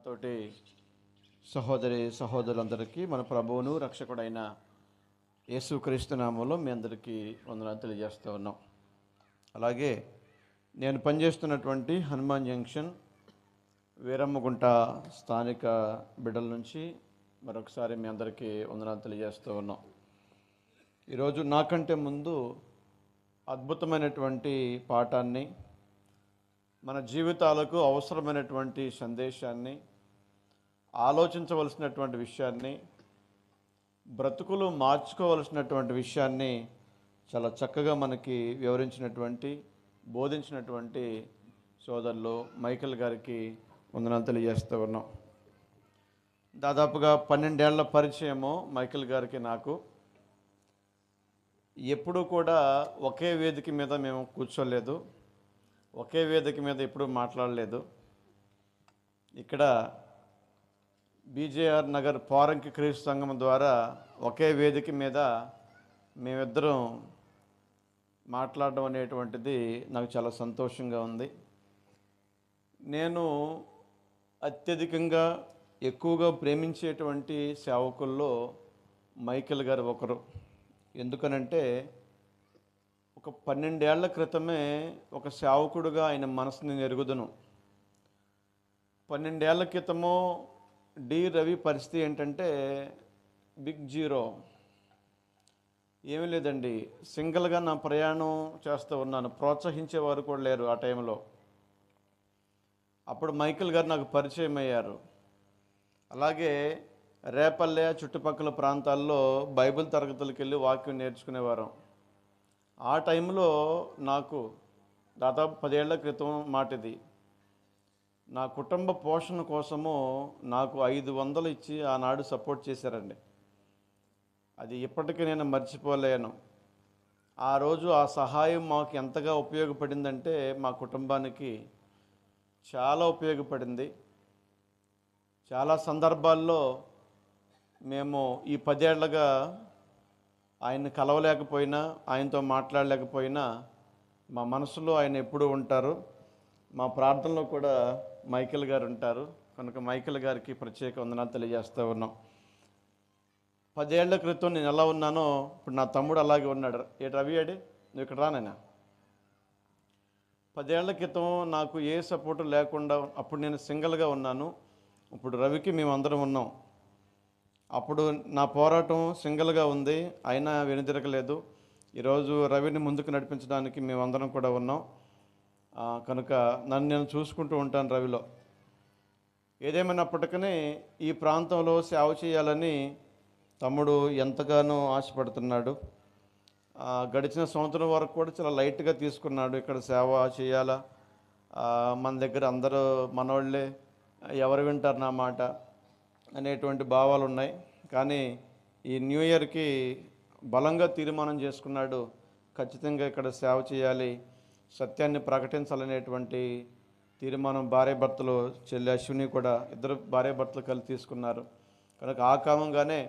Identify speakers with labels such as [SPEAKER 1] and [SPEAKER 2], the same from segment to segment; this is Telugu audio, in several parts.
[SPEAKER 1] తోటి సహోదరులందరికీ మన ప్రభువును రక్షకుడైన యేసుక్రీస్తు నామంలో మీ అందరికీ వందనాలు తెలియజేస్తూ ఉన్నాం. అలాగే నేను పనిచేస్తున్నటువంటి హనుమాన్ జంక్షన్ వీరమ్మగుంట స్థానిక బిడ్డల నుంచి మరొకసారి మీ అందరికీ వందనాలు తెలియజేస్తూ ఉన్నాం. ఈరోజు నాకంటే ముందు అద్భుతమైనటువంటి పాఠాన్ని, మన జీవితాలకు అవసరమైనటువంటి సందేశాన్ని, ఆలోచించవలసినటువంటి విషయాన్ని, బ్రతుకులు మార్చుకోవలసినటువంటి విషయాన్ని చాలా చక్కగా మనకి వివరించినటువంటి, బోధించినటువంటి సోదరులు మైకేల్ గారికి వందనాలు తెలియజేస్తూ ఉన్నాం. దాదాపుగా 12 ఏళ్ల పరిచయము మైకేల్ గారికి నాకు. ఎప్పుడూ కూడా ఒకే వేదిక మీద మేము కూర్చోలేదు, ఒకే వేదిక మీద ఎప్పుడూ మాట్లాడలేదు. ఇక్కడ బీజేఆర్ నగర్ పారంకి క్రీస్తు సంఘం ద్వారా ఒకే వేదిక మీద మేమిద్దరం మాట్లాడడం అనేటువంటిది నాకు చాలా సంతోషంగా ఉంది. నేను అత్యధికంగా ఎక్కువగా ప్రేమించేటువంటి సేవకుల్లో మైకేల్ గారు ఒకరు. ఎందుకనంటే ఒక 12 ఏళ్ల క్రితమే ఒక సేవకుడుగా ఆయన మనసుని ఎరుగుదును. 12 ఏళ్ల క్రితము డి రవి పరిస్థితి ఏంటంటే బిగ్ జీరో, ఏమీ లేదండి. సింగిల్గా నా ప్రయాణం చేస్తూ ఉన్నాను, ప్రోత్సహించేవారు కూడా లేరు ఆ టైంలో. అప్పుడు మైకేల్ గారు నాకు పరిచయం అయ్యారు. అలాగే రేపల్లె చుట్టుపక్కల ప్రాంతాల్లో బైబిల్ తరగతులకు వెళ్ళి వాక్యం నేర్చుకునేవారం. ఆ టైంలో నాకు దాదాపు 10 ఏళ్ల క్రితం మాట ఇది. నా కుటుంబ పోషణ కోసము నాకు 500 ఇచ్చి ఆనాడు సపోర్ట్ చేశారండి. అది ఇప్పటికీ నేను మర్చిపోలేను. ఆ రోజు ఆ సహాయం మాకు ఎంతగా ఉపయోగపడిందంటే మా కుటుంబానికి చాలా ఉపయోగపడింది. చాలా సందర్భాల్లో మేము ఈ 10 ఏళ్లుగా ఆయన్ని కలవలేకపోయినా, ఆయనతో మాట్లాడలేకపోయినా మా మనసులో ఆయన ఎప్పుడూ ఉంటారు. మా ప్రార్థనలో కూడా మైకేల్ గారు ఉంటారు. కనుక మైకేల్ గారికి ప్రత్యేక వందనాలు తెలియజేస్తూ ఉన్నాం. 10 ఏళ్ల క్రితం నేను ఎలా ఉన్నానో ఇప్పుడు నా తమ్ముడు అలాగే ఉన్నాడు. రవి అడి నువ్వు ఇక్కడ రానైనా. 10 ఏళ్ల క్రితం నాకు ఏ సపోర్టు లేకుండా అప్పుడు నేను సింగిల్గా ఉన్నాను. ఇప్పుడు రవికి మేమందరం ఉన్నాం. అప్పుడు నా పోరాటం సింగిల్గా ఉంది, అయినా వెనుదిరగలేదు. ఈరోజు రవిని ముందుకు నడిపించడానికి మేమందరం కూడా ఉన్నాం. కనుక నన్ను నేను చూసుకుంటూ ఉంటాను రవిలో. ఏదేమైనప్పటికీ ఈ ప్రాంతంలో సేవ చేయాలని తమ్ముడు ఎంతగానో ఆశపడుతున్నాడు. గడిచిన సంవత్సరం వరకు కూడా చాలా లైట్గా తీసుకున్నాడు. ఇక్కడ సేవ చేయాలా, మన దగ్గర అందరూ మనోళ్ళే, ఎవరు వింటారు నా మాట అనేటువంటి భావాలు ఉన్నాయి. కానీ ఈ న్యూ ఇయర్కి బలంగా తీర్మానం చేసుకున్నాడు, ఖచ్చితంగా ఇక్కడ సేవ చేయాలి, సత్యాన్ని ప్రకటించాలనేటువంటి తీర్మానం భార్యాభర్తలు చెల్లి అశ్విని కూడా ఇద్దరు భార్యాభర్తలు కలిసి తీసుకున్నారు. కనుక ఆ కారణంగానే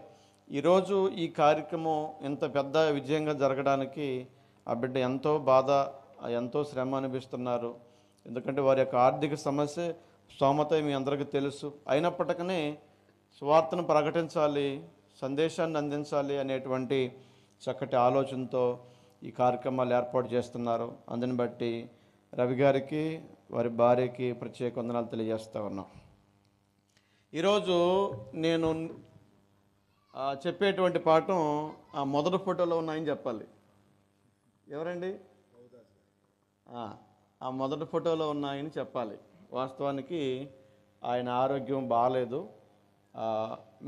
[SPEAKER 1] ఈరోజు ఈ కార్యక్రమం ఇంత పెద్ద విజయంగా జరగడానికి ఆ బిడ్డ ఎంతో బాధ, ఎంతో శ్రమ అనిపిస్తున్నారు. ఎందుకంటే వారి యొక్క ఆర్థిక సమస్య స్తోమత మీ అందరికీ తెలుసు. అయినప్పటికీ సువార్తను ప్రకటించాలి, సందేశాన్ని అందించాలి అనేటువంటి చక్కటి ఆలోచనతో ఈ కార్యక్రమాలు ఏర్పాటు చేస్తున్నారు. అందుని బట్టి రవి గారికి, వారి భార్యకి ప్రత్యేక వందనాలు తెలియజేస్తూ ఉన్నాం. ఈరోజు నేను చెప్పేటువంటి పాఠం ఆ మొదటి ఫోటోలో ఉన్నాయని చెప్పాలి. ఎవరండి? ఆ మొదటి ఫోటోలో ఉన్నాయని చెప్పాలి. వాస్తవానికి ఆయన ఆరోగ్యం బాగాలేదు.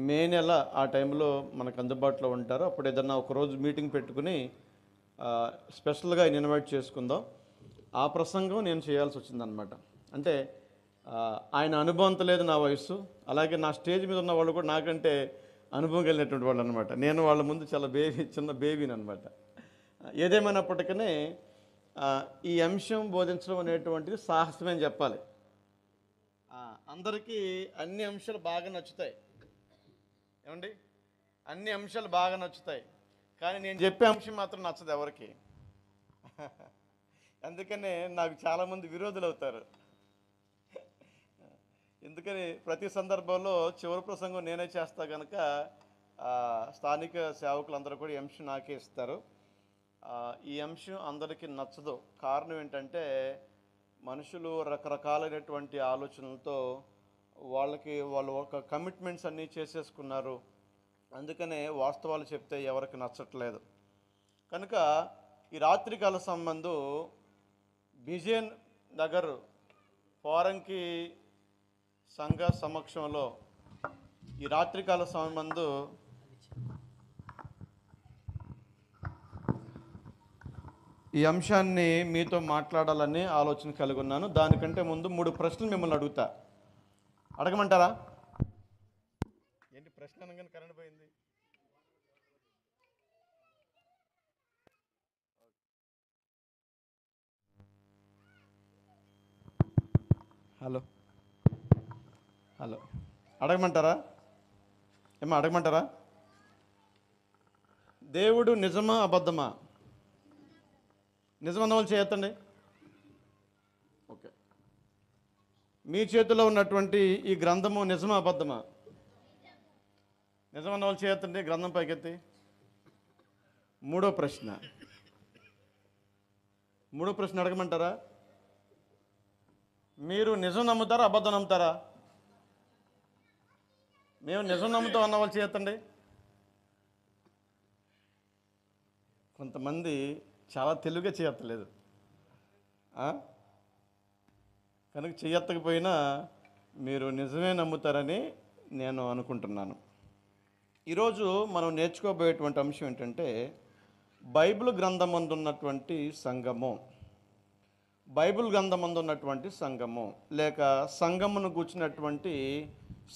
[SPEAKER 1] మే నెల ఆ టైంలో మనకు అందుబాటులో ఉంటారు. అప్పుడు ఏదన్నా ఒకరోజు మీటింగ్ పెట్టుకుని స్పెషల్గా ఆయన ఇన్వైట్ చేసుకుందాం. ఆ ప్రసంగం నేను చేయాల్సి వచ్చిందనమాట. అంటే ఆయన అనుభవంతో లేదు నా వయసు, అలాగే నా స్టేజ్ మీద ఉన్న వాళ్ళు కూడా నాకంటే అనుభవం కలిగినటువంటి వాళ్ళు అనమాట. నేను వాళ్ళ ముందు చాలా చిన్న బేబీని అనమాట. ఏదేమైనప్పటికీ ఈ అంశం బోధించడం అనేటువంటిది సాహసమే అని చెప్పాలి. అందరికీ అన్ని అంశాలు బాగా నచ్చుతాయి, ఏమండి? అన్ని అంశాలు బాగా నచ్చుతాయి, కానీ నేను చెప్పే అంశం మాత్రం నచ్చదు ఎవరికి. అందుకనే నాకు చాలామంది విరోధులు అవుతారు. ఎందుకని ప్రతి సందర్భంలో చివరి ప్రసంగం నేనే చేస్తా కనుక స్థానిక సేవకులందరూ కూడా ఈ అంశం నాకే ఇస్తారు. ఈ అంశం అందరికీ నచ్చదు. కారణం ఏంటంటే మనుషులు రకరకాలైనటువంటి ఆలోచనలతో వాళ్ళు ఒక కమిట్మెంట్స్ అన్నీ చేసేసుకున్నారు. అందుకనే వాస్తవాలు చెప్తే ఎవరికి నచ్చట్లేదు. కనుక ఈ రాత్రికాల సంబంధం బిజేన్ నగర్ పోరంకి సంఘ సమక్షంలో ఈ రాత్రికాల సంబంధం ఈ అంశాన్ని మీతో మాట్లాడాలని ఆలోచన కలిగి ఉన్నాను. దానికంటే ముందు 3 ప్రశ్నలు మిమ్మల్ని అడుగుతా. అడగమంటారా? ఏంటి ప్రశ్న అనగానే కరెంట్ పోయింది? హలో హలో అడగమంటారా? ఏమో అడగమంటారా? దేవుడు నిజమా అబద్ధమా? నిజమన్న వాళ్ళు చేయొద్దండి. ఓకే, మీ చేతిలో ఉన్నటువంటి ఈ గ్రంథము నిజమా అబద్ధమా? నిజమన్న వాళ్ళు చేయొద్దండి. గ్రంథం పైకెత్తి. మూడో ప్రశ్న అడగమంటారా? మీరు నిజం నమ్ముతారా అబద్ధం నమ్ముతారా? మేము నిజం నమ్ముతాం అన్న వాళ్ళు చేయొద్దండి. కొంతమంది చాలా తెలుగుగా చేయత్తలేదు కనుక చేయత్తకపోయినా మీరు నిజమే నమ్ముతారని నేను అనుకుంటున్నాను. ఈరోజు మనం నేర్చుకోబోయేటువంటి అంశం ఏంటంటే బైబిల్ గ్రంథమందు ఉన్నటువంటి సంఘము. బైబిల్ గ్రంథమందు ఉన్నటువంటి సంఘము లేక సంఘమును కూర్చున్నటువంటి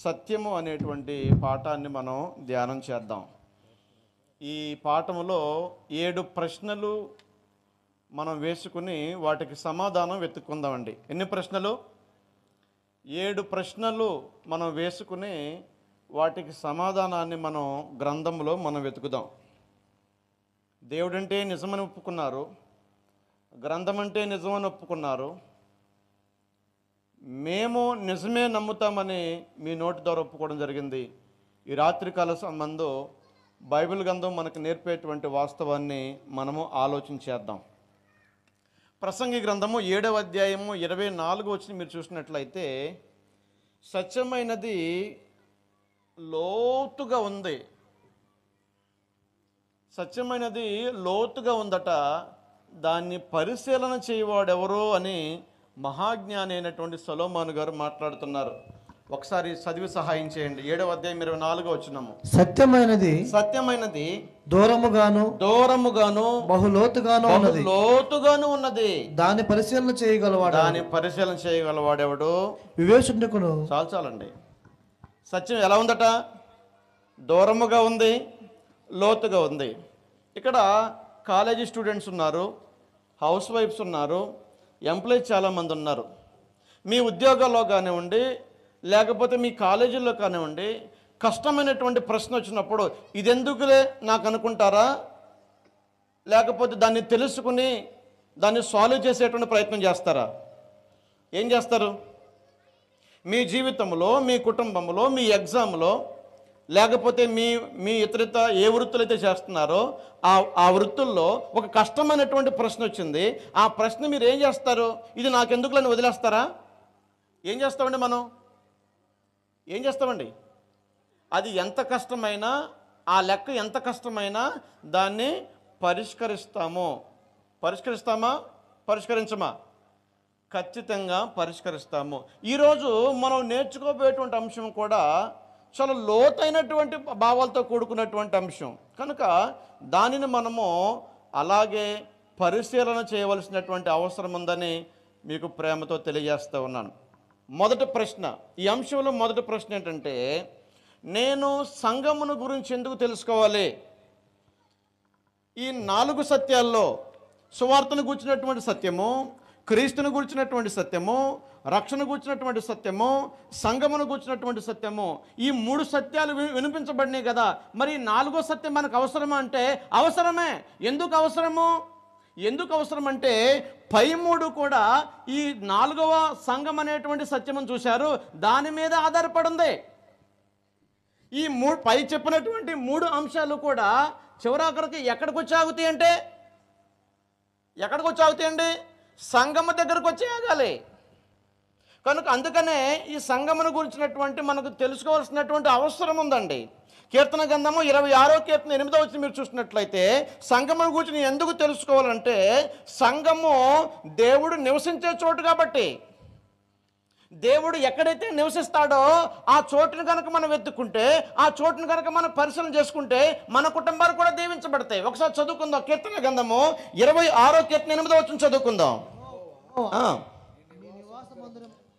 [SPEAKER 1] సత్యము అనేటువంటి పాఠాన్ని మనం ధ్యానం చేద్దాం. ఈ పాఠములో 7 ప్రశ్నలు మనం వేసుకుని వాటికి సమాధానం వెతుక్కుందామండి. ఎన్ని ప్రశ్నలు? 7 ప్రశ్నలు మనం వేసుకుని వాటికి సమాధానాన్ని మనం గ్రంథంలో మనం వెతుకుదాం. దేవుడంటే నిజమని ఒప్పుకున్నారు, గ్రంథం అంటే నిజమని ఒప్పుకున్నారు. మేము నిజమే నమ్ముతామని మీ నోటి ద్వారా ఒప్పుకోవడం జరిగింది. ఈ రాత్రికాల సంబంధం బైబిల్ గ్రంథం మనకు నేర్పేటువంటి వాస్తవాన్ని మనము ఆలోచించేద్దాం. ప్రసంగి గ్రంథము 7వ అధ్యాయము 24 వచ్చి మీరు చూసినట్లయితే సత్యమైనది లోతుగా ఉంది, సత్యమైనది లోతుగా ఉందట, దాన్ని పరిశీలన చేయవాడెవరో అని మహాజ్ఞాని అయినటువంటి సొలొమోను గారు మాట్లాడుతున్నారు. ఒకసారి చదివి సహాయం చేయండి. 7వ అధ్యాయం 24 వచనము. సత్యమైనది దూరముగాను బహులోతుగాను ఉన్నది, దాన్ని పరిశీలన చేయగలవాడెవడు? వివేచకుడు. చాలండి. సత్యం ఎలా ఉందట? దూరముగా ఉంది, లోతుగా ఉంది. ఇక్కడ కాలేజీ స్టూడెంట్స్ ఉన్నారు, హౌస్ వైఫ్స్ ఉన్నారు, ఎంప్లాయీస్ చాలామంది ఉన్నారు. మీ ఉద్యోగాల్లో కానివ్వండి లేకపోతే మీ కాలేజీల్లో కానివ్వండి కష్టమైనటువంటి ప్రశ్న వచ్చినప్పుడు ఇది ఎందుకులే నాకు అనుకుంటారా? లేకపోతే దాన్ని తెలుసుకుని దాన్ని సాల్వ్ చేసేటువంటి ప్రయత్నం చేస్తారా? ఏం చేస్తారు? మీ జీవితంలో, మీ కుటుంబంలో, మీ ఎగ్జామ్లో లేకపోతే మీ ఇతరిత ఏ వృత్తులు అయితే చేస్తున్నారో ఆ వృత్తుల్లో ఒక కష్టమైనటువంటి ప్రశ్న వచ్చింది. ఆ ప్రశ్న మీరు ఏం చేస్తారు? ఇది నాకెందుకులని వదిలేస్తారా? ఏం చేస్తామండి మనం? ఏం చేస్తామండి? అది ఎంత కష్టమైనా, ఆ లెక్క ఎంత కష్టమైనా దాన్ని పరిష్కరిస్తామా? పరిష్కరించమా? ఖచ్చితంగా పరిష్కరిస్తాము. ఈరోజు మనం నేర్చుకోబోయేటువంటి అంశం కూడా చాలా లోతైనటువంటి భావాలతో కూడుకున్నటువంటి అంశం కనుక దానిని మనము అలాగే పరిశీలన చేయవలసినటువంటి అవసరం ఉందని మీకు ప్రేమతో తెలియజేస్తూ ఉన్నాను. మొదటి ప్రశ్న, ఈ అంశంలో మొదటి ప్రశ్న ఏంటంటే, నేను సంఘమును గురించి ఎందుకు తెలుసుకోవాలి? ఈ 4 సత్యాల్లో సువార్తను గూర్చినటువంటి సత్యము, క్రీస్తును గూర్చినటువంటి సత్యము, రక్షణ గూర్చినటువంటి సత్యము, సంఘమును గూర్చినటువంటి సత్యము, ఈ 3 సత్యాలు వినిపించబడినాయి కదా. మరి 4వ సత్యం మనకు అవసరమా అంటే అవసరమే. ఎందుకు అవసరము? ఎందుకు అవసరం అంటే పై మూడు కూడా ఈ 4వ సంఘం అనేటువంటి సత్యమును చూశారు, దాని మీద ఆధారపడి ఉంది. ఈ పై చెప్పినటువంటి 3 అంశాలు కూడా చివరాఖరికి ఎక్కడికి వచ్చి ఆగుతాయి అంటే, ఎక్కడికి వచ్చి ఆగుతాయండి? సంఘము దగ్గరకు వచ్చి ఆగాలి. కనుక అందుకనే ఈ సంఘమును గురించినటువంటి మనకు తెలుసుకోవాల్సినటువంటి అవసరం ఉందండి. కీర్తన గ్రంథము 26వ కీర్తన 8వ వచనం మీరు చూసినట్లయితే సంఘమును గురించి ఎందుకు తెలుసుకోవాలంటే, సంఘము దేవుడు నివసించే చోటు కాబట్టి, దేవుడు ఎక్కడైతే నివసిస్తాడో ఆ చోటును కనుక మనం వెతుక్కుంటే, ఆ చోటును కనుక మనం పరిశీలన చేసుకుంటే మన కుటుంబాలు కూడా దీవించబడతాయి. ఒకసారి చదువుకుందాం, కీర్తన గ్రంథము 26వ కీర్తన 8వ వచనం చదువుకుందాం.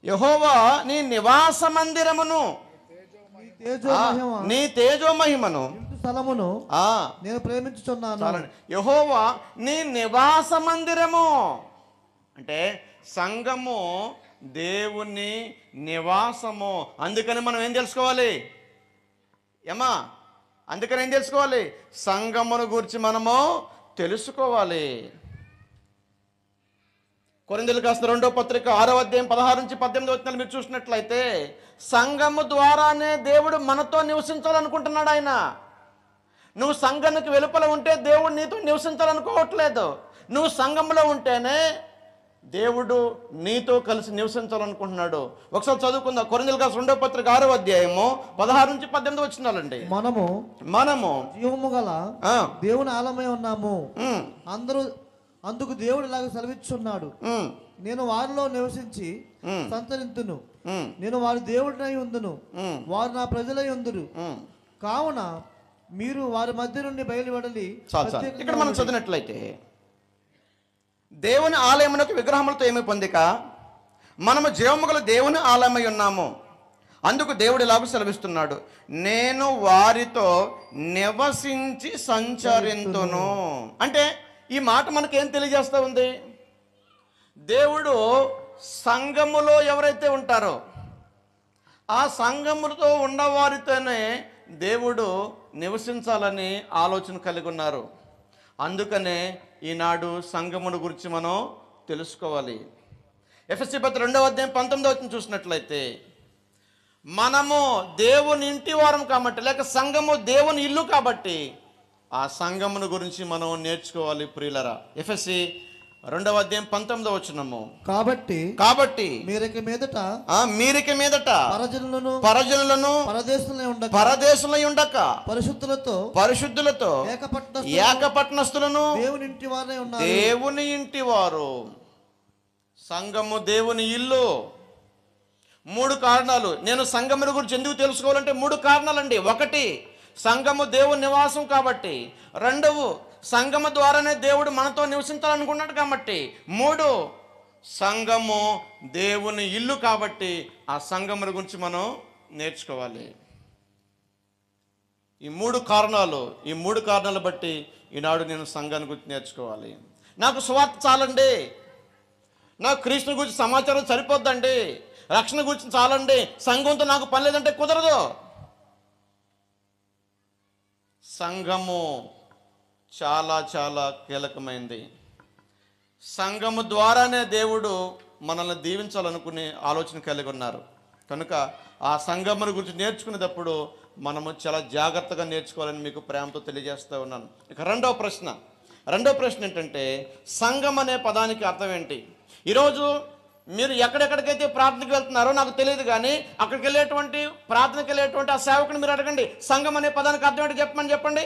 [SPEAKER 1] యెహోవా నీ నివాస మందిరమును, నీ తేజో మహిమను
[SPEAKER 2] స్థలమును నేను ప్రేమించుచున్నాను.
[SPEAKER 1] యెహోవా నీ నివాస మందిరము అంటే సంఘము దేవుని నివాసము. అందుకని మనం ఏం తెలుసుకోవాలి ఏమా? అందుకని ఏం తెలుసుకోవాలి? సంఘమును గురించి మనము తెలుసుకోవాలి. కొరింథీయులకు రాసిన 2వ పత్రిక 6వ అధ్యాయం 16 నుంచి 18 వచనాలు మీరు చూసినట్లయితే సంఘము ద్వారానే దేవుడు మనతో నివసించాలనుకుంటున్నాడు. ఆయన నువ్వు సంఘానికి వెలుపల ఉంటే దేవుడు నీతో నివసించాలనుకోవట్లేదు. నువ్వు సంఘంలో ఉంటేనే దేవుడు నీతో కలిసి నివసించాలనుకుంటున్నాడు. ఒకసారి చదువుకుందాం, కొరింథీయులకు రాసిన 2వ పత్రిక 6వ అధ్యాయము 16 నుంచి 18 వచనాలండి. మనము
[SPEAKER 2] జీవము గల దేవుని ఆలయమై ఉన్నాము. అందుకు దేవుడు ఇలాగ సెలవిచ్చున్నాడు, నేను వారిలో నివసించి సంతరింతును, నేను వారి దేవుడినై ఉందును, వారు నా ప్రజలై ఉందురు, కావున మీరు వారి మధ్య నుండి బయలువెడలి.
[SPEAKER 1] ఇక్కడ మనం చదివినట్లయితే దేవుని ఆలయమునకు విగ్రహములతో ఏమీ పొందిక మనము జీవముగల దేవుని ఆలయమై ఉన్నాము. అందుకు దేవుడు ఇలాగ సెలవిస్తున్నాడు, నేను వారితో నివసించి సంచరింతును. అంటే ఈ మాట మనకేం తెలియజేస్తూ ఉంది? దేవుడు సంఘములో ఎవరైతే ఉంటారో ఆ సంఘములతో ఉన్నవారితోనే దేవుడు నివసించాలని ఆలోచన కలిగి ఉన్నారు. అందుకనే ఈనాడు సంఘమును గురించి మనం తెలుసుకోవాలి. ఎఫెసీ పత్రిక 2వ అధ్యాయం 19వ వచనం చూసినట్లయితే మనము దేవుని ఇంటి వారం కాబట్టి, లేక సంఘము దేవుని ఇల్లు కాబట్టి ఆ సంఘమును గురించి మనం నేర్చుకోవాలి ప్రియులరా. ఎఫెసీ 2వ అధ్యాయం 19వ వచనము కాబట్టి మీరిక మీదట పరజనులను పరదేశులై ఉండక పరిశుద్ధులతో ఏకపట్నస్తులను దేవుని ఇంటి వారు. సంఘము దేవుని ఇల్లు. 3 కారణాలు. నేను సంఘమును గురించి ఎందుకు తెలుసుకోవాలంటే 3 కారణాలండి. 1, సంఘము దేవుని నివాసం కాబట్టి. 2, సంఘము ద్వారానే దేవుడు మనతో నివసించాలనుకున్నాడు కాబట్టి. 3, సంఘము దేవుని ఇల్లు కాబట్టి ఆ సంఘముల గురించి మనం నేర్చుకోవాలి. ఈ 3 కారణాలు బట్టి ఈనాడు నేను సంఘాన్ని గురించి నేర్చుకోవాలి. నాకు సువార్త చాలండి, నాకు క్రీస్తుని గురించి సమాచారం సరిపోద్దండి, రక్షణ గురించి చాలండి, సంఘంతో నాకు పని లేదంటే కుదరదు. సంఘము చాలా చాలా కీలకమైంది. సంఘము ద్వారానే దేవుడు మనల్ని దీవించాలనుకునే ఆలోచన కలిగి ఉన్నారు. కనుక ఆ సంఘమును గురించి నేర్చుకునేటప్పుడు మనము చాలా జాగ్రత్తగా నేర్చుకోవాలని మీకు ప్రేమతో తెలియజేస్తూ ఉన్నాను. ఇక రెండవ ప్రశ్న ఏంటంటే, సంఘం అనే పదానికి అర్థం ఏంటి? ఈరోజు మీరు ఎక్కడెక్కడికైతే ప్రార్థనకి వెళ్తున్నారో నాకు తెలియదు, కానీ అక్కడికి వెళ్ళేటువంటి ప్రార్థనకి వెళ్ళేటువంటి ఆ సేవకుని మీరు అడగండి, సంఘం అనే పదానికి అర్థం ఏంటి చెప్పండి.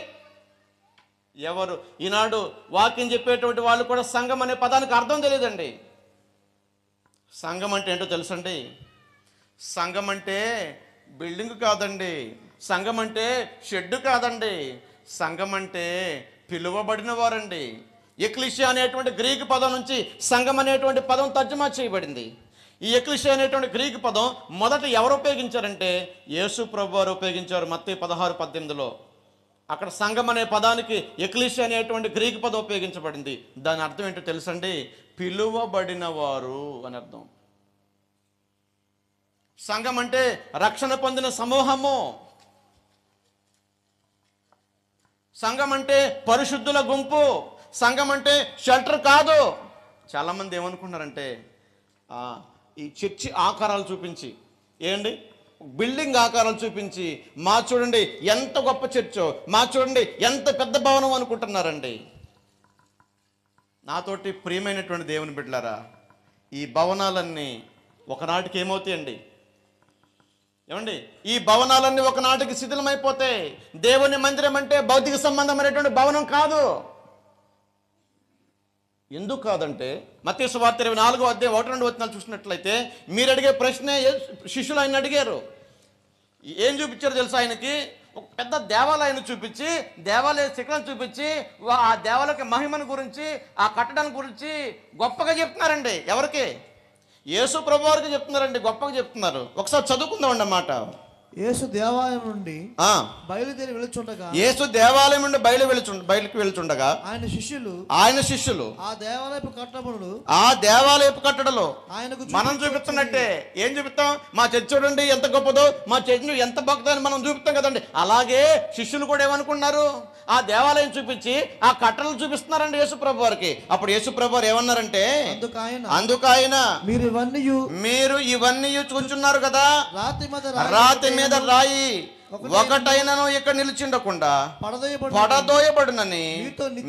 [SPEAKER 1] ఎవరు ఈనాడు వాక్యం చెప్పేటువంటి వాళ్ళు కూడా సంఘం అనే పదానికి అర్థం తెలియదండి. సంఘం అంటే ఏంటో తెలుసండి? సంఘం అంటే బిల్డింగ్ కాదండి, సంఘం అంటే షెడ్డు కాదండి, సంఘం అంటే పిలువబడిన వారండి. ఎక్లీషియా అనేటువంటి గ్రీకు పదం నుంచి సంఘం అనేటువంటి పదం తర్జుమా చేయబడింది. ఈ ఎక్లీషియా అనేటువంటి గ్రీకు పదం మొదట ఎవరు ఉపయోగించారంటే యేసు ప్రభు వారు ఉపయోగించారు. మత్తయి 16:18లో అక్కడ సంఘం అనే పదానికి ఎక్లీషియా అనేటువంటి గ్రీకు పదం ఉపయోగించబడింది. దాని అర్థం ఏంటో తెలుసండి? పిలువబడిన వారు అని అర్థం. సంఘం అంటే రక్షణ పొందిన సమూహము. సంఘం అంటే పరిశుద్ధుల గుంపు. సంఘం అంటే షెల్టర్ కాదు. చాలామంది ఏమనుకుంటున్నారంటే ఈ చర్చి ఆకారాలు చూపించి, ఏంటి బిల్డింగ్ ఆకారాలు చూపించి, మా చూడండి ఎంత గొప్ప చర్చో, మా చూడండి ఎంత పెద్ద భవనం అనుకుంటున్నారండి. నాతోటి ప్రియమైనటువంటి దేవుని బిడ్డలారా, ఈ భవనాలన్నీ ఒకనాటికి ఏమవుతాయండి? ఏమండి, ఈ భవనాలన్నీ ఒకనాటికి శిథిలమైపోతాయి. దేవుని మందిరం అంటే భౌతిక సంబంధమైనటువంటి భవనం కాదు. ఎందుకు కాదంటే మత్తయి సువార్త 24వ అధ్యాయం 1-2 వచనాలు చూసినట్లయితే మీరు అడిగే ప్రశ్నే శిష్యులు ఆయన అడిగారు. ఏం చూపించారు తెలుసా? ఆయనకి ఒక పెద్ద దేవాలయాన్ని చూపించి, దేవాలయ శిఖరం చూపించి, ఆ దేవాలయ మహిమను గురించి, ఆ కట్టడాన్ని గురించి గొప్పగా చెప్తున్నారండి. ఎవరికి? యేసు ప్రభు వారికి చెప్తున్నారండి, గొప్పగా చెప్తున్నారు. ఒకసారి చదువుకుందామండి అన్నమాట.
[SPEAKER 2] యేసు దేవాలయం నుండి బయలుదేరి వెళుచుండగా,
[SPEAKER 1] యేసు దేవాలయం నుండి బయలుకి వెళుచుండగా ఆయన శిష్యులు ఆ దేవాలయపు కట్టడలో ఆయనకు మనం చూపిస్తున్నట్టే ఏం చూపిస్తాం? మా చర్చ్ చూడండి ఎంత గొప్పదో, మా చర్చ్ ఎంత భక్తో అని మనం చూపిస్తాం కదండి. అలాగే శిష్యులు కూడా ఏమనుకున్నారు? ఆ దేవాలయం చూపించి ఆ కట్టడలు చూపిస్తున్నారండి యేసుప్రభు వారికి. అప్పుడు యేసుప్రభు వారు ఏమన్నారంటే, అందుకు ఆయన మీరు ఇవన్నీ చూచున్నారు కదా, రాతి మీద రాయి ఒకటైనను ఇక్కడ నిలిచిండకుండా పడదోయబడునని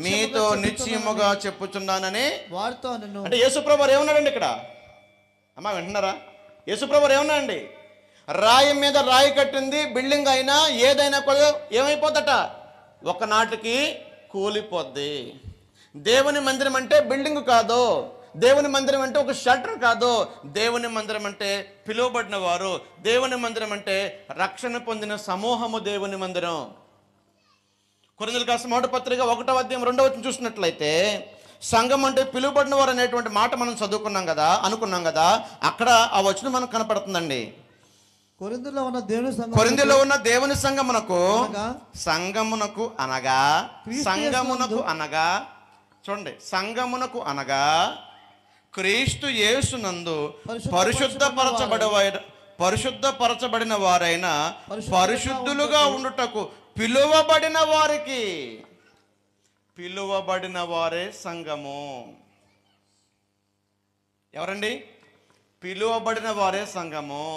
[SPEAKER 1] మీతో నిశ్చయముగా చెప్పుచున్నానని వారితో. అంటే యేసుప్రభు ఏమన్నాడండి ఇక్కడ? అమ్మా వింటున్నారా? యేసుప్రభు ఏమన్నాడండి? రాయి మీద రాయి కట్టింది బిల్డింగ్ అయినా ఏదైనా కూడా ఏమైపోద్దట? ఒకనాటికి కూలిపోద్ది. దేవుని మందిరం అంటే బిల్డింగ్ కాదు. దేవుని మందిరం అంటే ఒక షెల్టర్ కాదు. దేవుని మందిరం అంటే పిలువబడిన వారు. దేవుని మందిరం అంటే రక్షణ పొందిన సమూహము దేవుని మందిరం. కొరింథీయులకు రాసిన మొదటి పత్రిక 1వ అధ్యాయం 2వ వచనం చూసినట్లయితే సంఘం అంటే పిలువబడిన వారు అనేటువంటి మాట మనం చదువుకున్నాం కదా, అనుకున్నాం కదా. అక్కడ ఆ వచనం మనకు కనపడుతుందండి.
[SPEAKER 2] కొరింథీలో
[SPEAKER 1] ఉన్న దేవుని సంఘమునకు అనగా చూడండి, సంఘమునకు అనగా క్రీస్తు యేసునందు పరిశుద్ధపరచబడిన వారైన పరిశుద్ధులుగా ఉండుటకు పిలువబడిన వారే సంఘము. ఎవరండి? పిలువబడిన వారే సంఘము.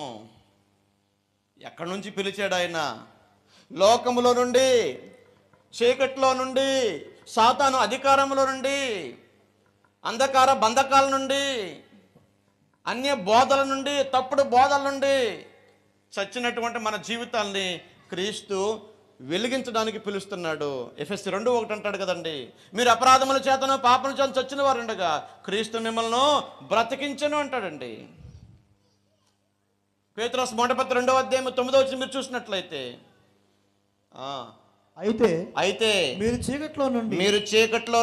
[SPEAKER 1] ఎక్కడి నుంచి పిలిచాడు ఆయన? లోకములో నుండి, చీకట్లో నుండి, సాతాను అధికారంలో నుండి, అంధకార బంధకాల నుండి, అన్య బోధల నుండి, తప్పుడు బోధల నుండి చచ్చినటువంటి మన జీవితాల్ని క్రీస్తు వెలిగించడానికి పిలుస్తున్నాడు. ఎఫెసీ 2:1 అంటాడు కదండి, మీరు అపరాధముల చేతను పాపముల చేత చచ్చిన వారు ఉండగా క్రీస్తు మిమ్మల్ని బ్రతికించను అంటాడండి. పేతురు మొదటి పత్రిక 2వ అధ్యాయం 9వ వచనం మీరు చూసినట్లయితే అయితే మీరు చీకట్లో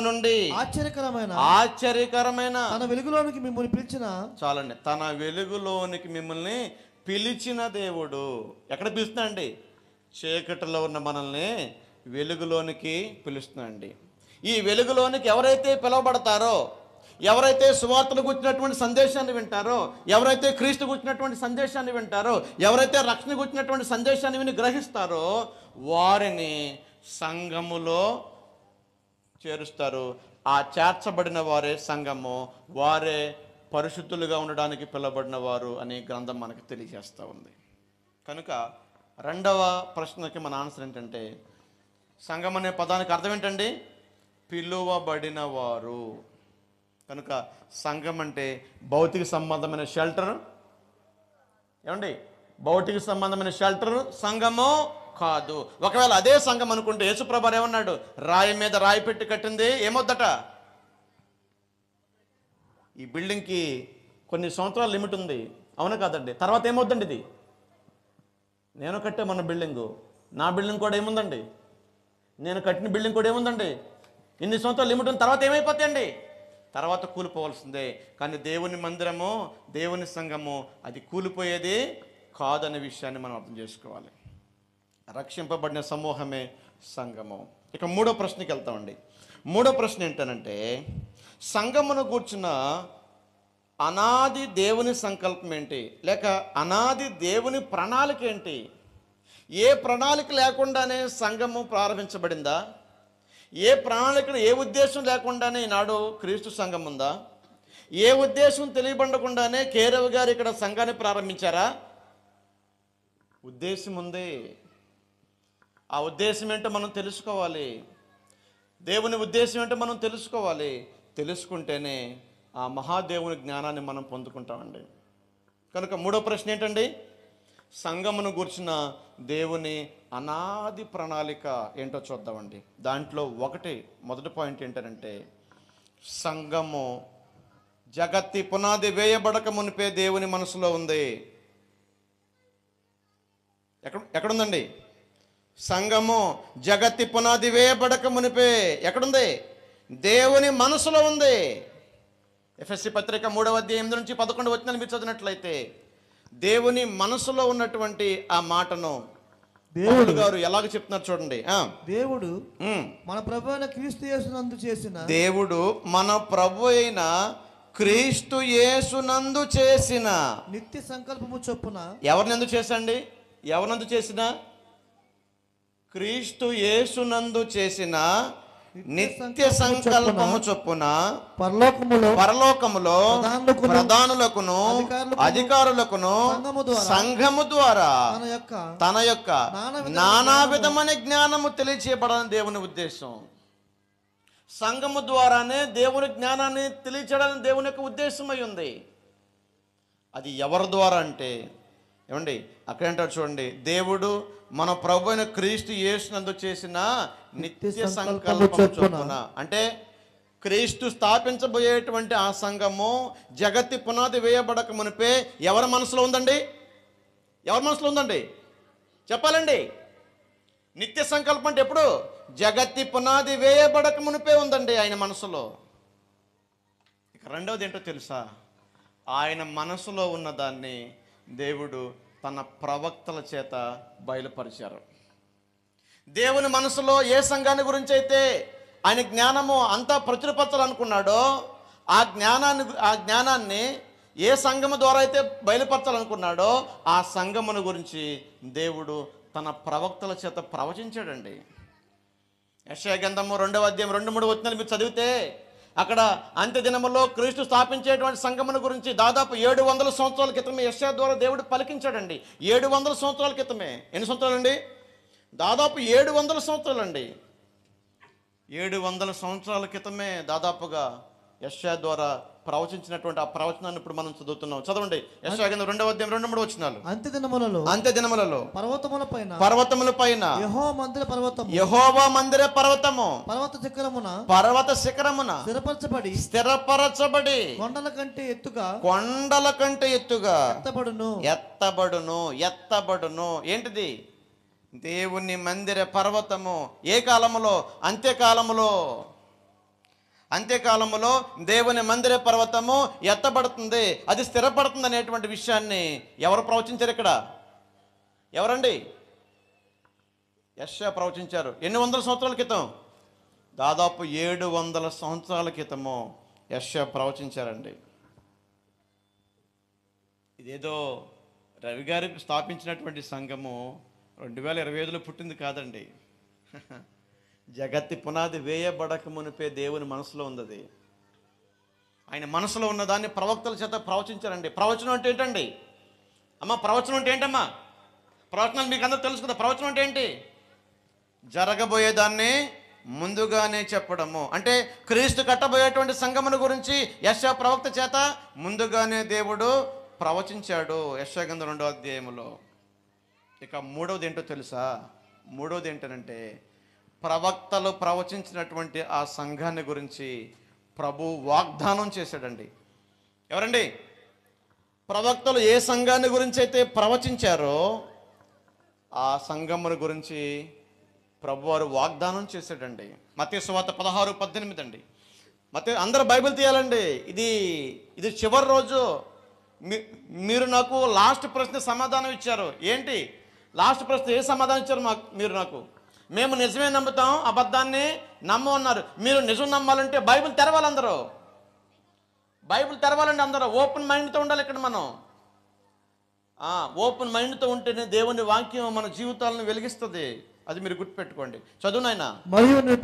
[SPEAKER 1] నుండి ఆశ్చర్యకరమైన
[SPEAKER 2] తన వెలుగులోనికి మిమ్మల్ని పిలిచిన,
[SPEAKER 1] చాలండి, తన వెలుగులోనికి మిమ్మల్ని పిలిచిన దేవుడు. ఎక్కడ పిలుస్తున్నాండి? చీకటిలో ఉన్న మనల్ని వెలుగులోనికి పిలుస్తున్నాండి. ఈ వెలుగులోనికి ఎవరైతే పిలువబడతారో, ఎవరైతే సువార్తను గుర్చినటువంటి సందేశాన్ని వింటారో, ఎవరైతే క్రీస్తు గుర్చినటువంటి సందేశాన్ని వింటారో, ఎవరైతే రక్షణ గుర్చినటువంటి సందేశాన్ని విని గ్రహిస్తారో వారిని సంఘములో చేరుస్తారు. ఆ చేర్చబడిన వారే సంఘము, వారే పరిశుద్ధులుగా ఉండడానికి పిలువబడిన వారు అని గ్రంథం మనకు తెలియజేస్తూ ఉంది. కనుక రెండవ ప్రశ్నకి మన ఆన్సర్ ఏంటంటే, సంఘం అనే పదానికి అర్థం ఏంటండి? పిలువబడిన వారు. కనుక సంఘం అంటే భౌతిక సంబంధమైన షెల్టర్. ఏమండి? భౌతిక సంబంధమైన షెల్టర్ సంఘము కాదు. ఒకవేళ అదే సంఘం అనుకుంటే యేసుప్రభు ఏమన్నాడు? రాయి మీద రాయి పెట్టి కట్టింది ఏమొద్దట? ఈ బిల్డింగ్కి కొన్ని సంవత్సరాల లిమిట్ ఉంది, అవునా కాదండి? తర్వాత ఏమవుద్దండి? ఇది నేను కట్టే మన బిల్డింగు, నా బిల్డింగ్ కూడా ఏముందండి? నేను కట్టిన బిల్డింగ్ కూడా ఏముందండి? ఇన్ని సంవత్సరాల లిమిట్ ఉంది. తర్వాత ఏమైపోతాయండి? తర్వాత కూలిపోవాల్సిందే. కానీ దేవుని మందిరము, దేవుని సంఘము అది కూలిపోయేది కాదనే విషయాన్ని మనం అర్థం చేసుకోవాలి. రక్షింపబడిన సమూహమే సంఘము. ఇక మూడో ప్రశ్నకి వెళ్తామండి. మూడో ప్రశ్న ఏంటనంటే, సంఘమును కూర్చున్న అనాది దేవుని సంకల్పం ఏంటి, లేక అనాది దేవుని ప్రణాళిక ఏంటి? ఏ ప్రణాళిక లేకుండానే సంఘము ప్రారంభించబడిందా? ఏ ప్రణాళికను, ఏ ఉద్దేశం లేకుండానే ఈనాడు క్రీస్తు సంఘం ఉందా? ఏ ఉద్దేశం తెలియబడకుండానే కేరవ్ గారు ఇక్కడ సంఘాన్ని ప్రారంభించారా? ఉద్దేశం ఉంది. ఆ ఉద్దేశం ఏంటో మనం తెలుసుకోవాలి. దేవుని ఉద్దేశం ఏంటో మనం తెలుసుకోవాలి. తెలుసుకుంటేనే ఆ మహాదేవుని జ్ఞానాన్ని మనం పొందుకుంటామండి. కనుక మూడో ప్రశ్న ఏంటండి? సంఘమును గూర్చిన దేవుని అనాది ప్రణాళిక ఏంటో చూద్దామండి. దాంట్లో మొదటి పాయింట్ ఏంటంటే, సంఘము జగత్తి పునాది వేయబడక మునిపే దేవుని మనసులో ఉంది. ఎక్కడుందండి? సంఘము జగత్తి పునాది వేయబడక మునిపే ఎక్కడుంది? దేవుని మనసులో ఉంది. ఎఫెసీ పత్రిక 3వ అధ్యాయం 8 నుంచి 11 వచనాలు మీరు చదివినట్లయితే దేవుని మనసులో ఉన్నటువంటి ఆ మాటను దేవుడు గారు ఎలాగ చెప్తున్నారు చూడండి.
[SPEAKER 2] దేవుడు మన ప్రభు అయిన క్రీస్తు యేసునందు చేసిన
[SPEAKER 1] దేవుడు మన ప్రభు అయిన క్రీస్తు యేసునందు చేసిన
[SPEAKER 2] నిత్య సంకల్పము చొప్పున.
[SPEAKER 1] ఎవరినందు చేసండి? ఎవరినందు చేసిన? క్రీస్తు యేసునందు చేసిన నిత్య సంకల్పము చొప్పున పరలోకములో ప్రధానులకును అధికారులకును సంఘము ద్వారా తన యొక్క నానా విధమైన జ్ఞానము తెలియచేయబడాలని దేవుని ఉద్దేశం. సంఘము ద్వారానే దేవుని జ్ఞానాన్ని తెలియచేయడానికి దేవుని యొక్క ఉద్దేశం అయి ఉంది. అది ఎవరి ద్వారా అంటే, ఏమండి అక్కడ అంటారు చూడండి, దేవుడు మన ప్రభు అయిన క్రీస్తు యేసునందు చేసిన నిత్య సంకల్పము చొప్పున. అంటే క్రీస్తు స్థాపించబోయేటువంటి ఆ సంఘము జగత్తి పునాది వేయబడక మునిపే ఎవరి మనసులో ఉందండి? ఎవరి మనసులో ఉందండి? చెప్పాలండి. నిత్య సంకల్పం అంటే ఎప్పుడు? జగత్తి పునాది వేయబడక మునిపే ఉందండి ఆయన మనసులో. ఇక రెండవది ఏంటో తెలుసా? ఆయన మనసులో ఉన్నదాన్ని దేవుడు తన ప్రవక్తల చేత బయలుపరిచారు. దేవుని మనసులో ఏ సంఘాన్ని గురించి అయితే ఆయన జ్ఞానము అంతా ప్రచురపరచాలనుకున్నాడో ఆ జ్ఞానాన్ని ఏ సంఘము ద్వారా అయితే బయలుపరచాలనుకున్నాడో ఆ సంఘమును గురించి దేవుడు తన ప్రవక్తల చేత ప్రవచించాడండి. యెషయా గ్రంథము 2వ అధ్యాయం 2-3 వచనాలు మీరు చదివితే అక్కడ అంత్య దినములో క్రీస్తు స్థాపించేటువంటి సంఘమును గురించి దాదాపు 700 సంవత్సరాల క్రితమే యెషయా ద్వారా దేవుడు పలికించాడండి. 700 సంవత్సరాల క్రితమే. ఎన్ని సంవత్సరాలండి? దాదాపు 700 సంవత్సరాలండి. 700 సంవత్సరాల క్రితమే దాదాపుగా యెషయా ద్వారా ప్రవచించినటువంటి ఆ ప్రవచనాన్ని ఇప్పుడు మనం చదువుతున్నాం. చదవండి యెషయా గ్రంథం 2వ అధ్యాయం 2-3 వచనాలు. అంత్య దినములలో పర్వతముల పైన యెహోవా మందిర పర్వతము పర్వత శిఖరమున స్థిరపరచబడి కొండల కంటే ఎత్తుగా ఎత్తబడును. ఏంటిది? దేవుని మందిర పర్వతము. ఏ కాలములో? అంత్యకాలములో దేవుని మందిర పర్వతము ఎత్తబడుతుంది, అది స్థిరపడుతుంది అనేటువంటి విషయాన్ని ఎవరు ప్రవచించారు ఇక్కడ? ఎవరండి? యెషయా ప్రవచించారు. ఎన్ని వందల సంవత్సరాల క్రితం? దాదాపు 700 సంవత్సరాల క్రితము యెషయా ప్రవచించారండి. ఇదేదో రవి గారికి స్థాపించినటువంటి సంఘము 2025లో పుట్టింది కాదండి. జగత్తి పునాది వేయబడక మునిపే దేవుని మనసులో ఉంది. ఆయన మనసులో ఉన్న దాన్ని ప్రవక్తల చేత ప్రవచించారండి. ప్రవచనం అంటే ఏంటండి అమ్మ? ప్రవచనం అంటే ఏంటమ్మా? ప్రవచనాలు మీకు అందరూ తెలుసు కదా. ప్రవచనం అంటే ఏంటి? జరగబోయేదాన్ని ముందుగానే చెప్పడము. అంటే క్రీస్తు కట్టబోయేటువంటి సంఘమును గురించి యెషయా ప్రవక్త చేత ముందుగానే దేవుడు ప్రవచించాడు యెషయా గ్రంథం 2వ అధ్యాయములో. ఇక మూడవది ఏంటో తెలుసా? మూడవది ఏంటంటే ప్రవక్తలు ప్రవచించినటువంటి ఆ సంఘాన్ని గురించి ప్రభు వాగ్దానం చేశాడండి. ఎవరండి? ప్రవక్తలు ఏ సంఘాన్ని గురించి అయితే ప్రవచించారో ఆ సంఘముని గురించి ప్రభువారు వాగ్దానం చేశాడండి. మత్తయి సువార్త 16:18 అండి. అందరూ బైబిల్ తీయాలండి. ఇది చివరి రోజు. మీరు నాకు లాస్ట్ ప్రశ్న సమాధానం ఇచ్చారు. ఏంటి లాస్ట్ ప్రశ్న? ఏ సమాధానం ఇచ్చారు మీరు నాకు? మేము నిజమే నమ్ముతాం, అబద్ధాన్ని నమ్మన్నారు. మీరు నిజం నమ్మాలంటే బైబిల్ తెరవాలి. అందరూ బైబిల్ తెరవాలండి. అందరూ ఓపెన్ మైండ్తో ఉండాలి ఇక్కడ మనం. ఓపెన్ మైండ్తో ఉంటేనే దేవుని వాక్యం మన జీవితాలను వెలిగిస్తుంది. అది మీరు గుర్తుపెట్టుకోండి. చదువు నాయనా.
[SPEAKER 2] మరియు నువ్వు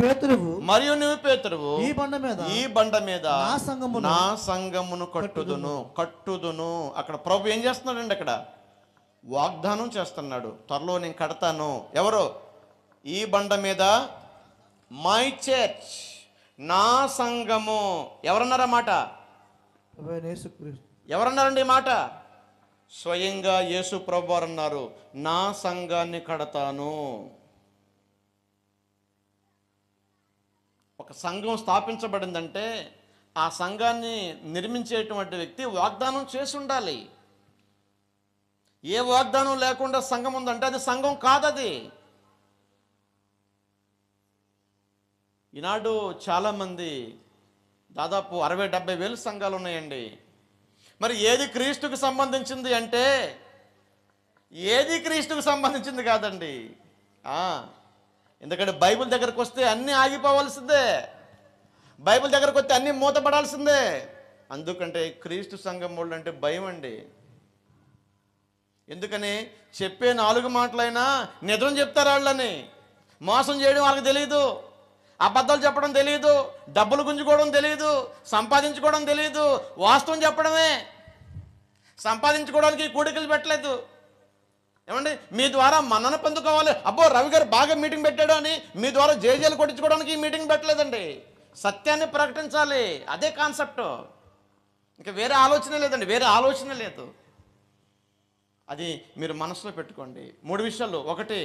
[SPEAKER 2] పేతురువు
[SPEAKER 1] ఈ బండ మీద నా సంఘమును కట్టుదును. అక్కడ ప్రభు ఏం చేస్తున్నాడండి? అక్కడ వాగ్దానం చేస్తున్నాడు, త్వరలో నేను కడతాను. ఎవరు? ఈ బండ మీద మై చర్చ్, నా సంఘము. ఎవరన్నారన్నమాట? ఎవరన్నారండి ఈ మాట? స్వయంగా యేసు ప్రభు వారు అన్నారు, నా సంఘాన్ని కడతాను. ఒక సంఘం స్థాపించబడిందంటే ఆ సంఘాన్ని నిర్మించేటువంటి వ్యక్తి వాగ్దానం చేసి ఉండాలి. ఏ వాగ్దానం లేకుండా సంఘం ఉందంటే అది సంఘం కాదది. ఈనాడు చాలామంది, దాదాపు 60-70 వేలు సంఘాలు ఉన్నాయండి. మరి ఏది క్రీస్తుకు సంబంధించింది అంటే ఏది క్రీస్తుకు సంబంధించింది కాదండి. ఎందుకంటే బైబిల్ దగ్గరకు వస్తే అన్నీ ఆగిపోవాల్సిందే, బైబిల్ దగ్గరకు వస్తే అన్నీ మూతపడాల్సిందే. అందుకంటే క్రీస్తు సంఘం వాళ్ళు అంటే భయం అండి. ఎందుకని? చెప్పే 4 మాటలైనా నిజం చెప్తారు వాళ్ళని. మోసం చేయడం వాళ్ళకి తెలియదు, అబద్ధాలు చెప్పడం తెలియదు, డబ్బులు గుంజుకోవడం తెలియదు, సంపాదించుకోవడం తెలియదు. వాస్తవం చెప్పడమే. సంపాదించుకోవడానికి కూడికలు పెట్టలేదు. ఏమండి? మీ ద్వారా మన్నన పొందుకోవాలి, అబ్బో రవి గారు బాగా మీటింగ్ పెట్టాడు అని మీ ద్వారా జేజేలు కొట్టించుకోవడానికి ఈ మీటింగ్ పెట్టలేదండి. సత్యాన్ని ప్రకటించాలి, అదే కాన్సెప్ట్. ఇంకా వేరే ఆలోచన లేదండి, వేరే ఆలోచన లేదు. అది మీరు మనసులో పెట్టుకోండి. 3 విషయాలు. 1,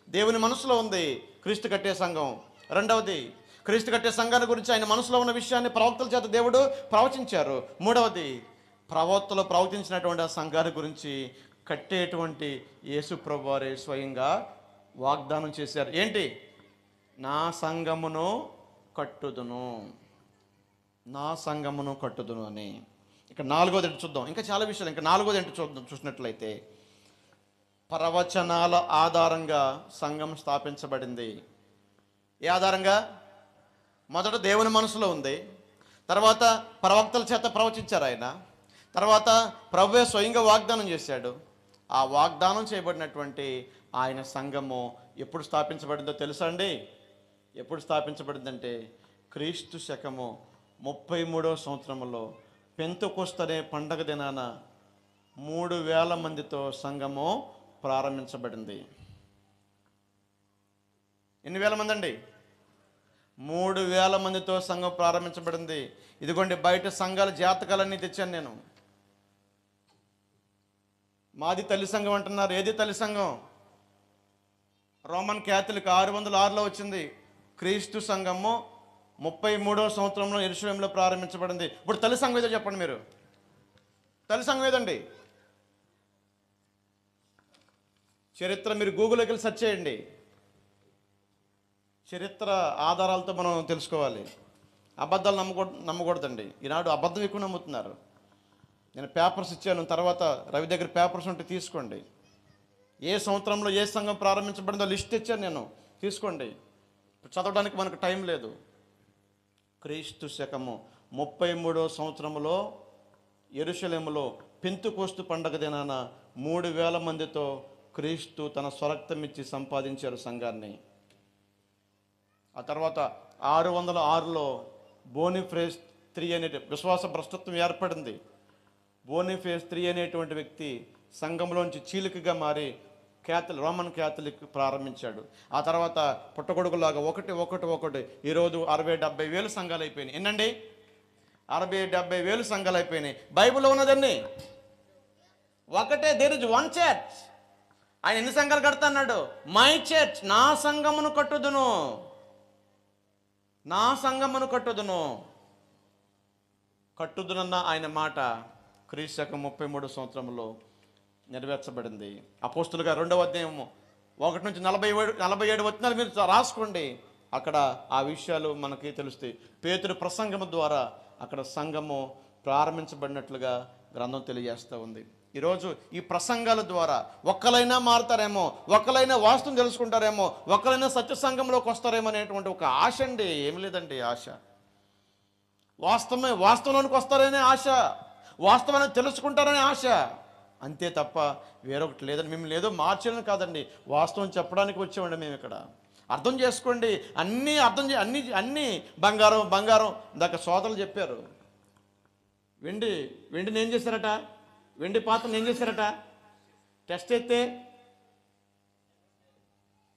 [SPEAKER 1] దేవుని మనసులో ఉంది క్రీస్తు కట్టే సంఘం. 2వది, క్రీస్తు కట్టే సంఘాన్ని గురించి ఆయన మనసులో ఉన్న విషయాన్ని ప్రవక్తల చేత దేవుడు ప్రవచించారు. 3వది, ప్రవక్తలు ప్రవచించినటువంటి ఆ సంఘాన్ని గురించి కట్టేటువంటి యేసు ప్రభువారే స్వయంగా వాగ్దానం చేశారు. ఏంటి? నా సంఘమును కట్టుదును, నా సంఘమును కట్టుదును అని. ఇక 4వది ఏంటి చూద్దాం. ఇంకా చాలా విషయాలు. ఇంకా 4వది ఏంటి చూసినట్లయితే, ప్రవచనాల ఆధారంగా సంఘం స్థాపించబడింది. ఏ ఆధారంగా? మొదట దేవుని మనసులో ఉంది, తర్వాత ప్రవక్తల చేత ప్రవచించారు ఆయన, తర్వాత ప్రభువే స్వయంగా వాగ్దానం చేశాడు. ఆ వాగ్దానం చేయబడినటువంటి ఆయన సంఘము ఎప్పుడు స్థాపించబడిందో తెలుసా అండి? ఎప్పుడు స్థాపించబడిందంటే క్రీస్తు శకము 33వ సంవత్సరంలో పెంతెకొస్తు అనే పండగ దినాన 3000 మందితో సంఘము ప్రారంభించబడింది. ఎన్ని వేల మంది అండి? 3000 మందితో సంఘం ప్రారంభించబడింది. ఇదిగోండి బయట సంఘాల జాతకాలన్నీ తెచ్చాను నేను. మాది తల్లి సంఘం అంటున్నారు. ఏది తల్లి సంఘం? రోమన్ క్యాథలిక్ 606లో వచ్చింది. క్రీస్తు సంఘము 33వ సంవత్సరంలో యెరూషలేములో ప్రారంభించబడింది. ఇప్పుడు తల్లి సంఘం ఏదో చెప్పండి మీరు. తల్లి సంఘం ఏదండి? చరిత్ర మీరు గూగుల్లోకి వెళ్ళి సెర్చ్ చేయండి. చరిత్ర ఆధారాలతో మనం తెలుసుకోవాలి. అబద్ధాలు నమ్మకూడదండి. ఈనాడు అబద్ధం ఎక్కువ నమ్ముతున్నారు. నేను పేపర్స్ ఇచ్చాను, తర్వాత రవి దగ్గర పేపర్స్ ఉంటే తీసుకోండి. ఏ సంవత్సరంలో ఏ సంఘం ప్రారంభించబడిందో లిస్ట్ ఇచ్చాను నేను, తీసుకోండి. చదవడానికి మనకు టైం లేదు. క్రీస్తు శకము 33వ సంవత్సరంలో యెరూషలేములో పెంతెకొస్తు పండగ దినాన 3000 మందితో క్రీస్తు తన స్వరక్తం ఇచ్చి సంపాదించారు సంఘాన్ని. ఆ తర్వాత 606లో బోనిఫేస్ III అనే విశ్వాస భ్రష్టత్వం ఏర్పడింది. బోనిఫేస్ III అనేటువంటి వ్యక్తి సంఘంలోంచి చీలికగా మారి రోమన్ క్యాథలిక్ ప్రారంభించాడు. ఆ తర్వాత పుట్టగొడుగులాగా ఒకటి ఈరోజు 60-70 వేలు సంఘాలు అయిపోయినాయి. ఎన్నండి? 60-70 వేలు సంఘాలు అయిపోయినాయి. బైబిల్లో ఉన్నదండి ఒకటే, దేర్ ఇస్ వన్ చర్చ్. ఆయన ఎన్ని సంఘాలు కడతాన్నాడు? మై చర్చ్, నా సంఘమును కట్టుదును, నా సంఘమును కట్టుదునన్న ఆయన మాట క్రీస్తు శకం 33వ సంవత్సరంలో నెరవేర్చబడింది. అపోస్తులుగా 2వ అధ్యాయము 1 నుంచి 47 వచనాలు మీరు రాసుకోండి. అక్కడ ఆ విషయాలు మనకి తెలుస్తాయి. పేతురు ప్రసంగము ద్వారా అక్కడ సంఘము ప్రారంభించబడినట్లుగా గ్రంథం తెలియజేస్తూ ఉంది. ఈరోజు ఈ ప్రసంగాల ద్వారా ఒక్కలైనా మారుతారేమో, ఒక్కలైనా వాస్తవం తెలుసుకుంటారేమో, ఒక్కలైనా సత్య సంఘంలోకి వస్తారేమో అనేటువంటి ఒక ఆశ అండి. ఏమి లేదండి ఆశ. వాస్తవంలోనికి వస్తారనే ఆశ, వాస్తవాన్ని తెలుసుకుంటారనే ఆశ. అంతే తప్ప వేరొకటి లేదని మేము లేదో మార్చాలని కాదండి, వాస్తవం చెప్పడానికి వచ్చామండి మేము ఇక్కడ. అర్థం చేసుకోండి, అన్నీ అన్నీ బంగారం బంగారం. ఇందాక సోదరులు చెప్పారు, వెండిని ఏం చేశారట, వెండి పాత్రను ఏం చేశారట, టెస్ట్ అయితే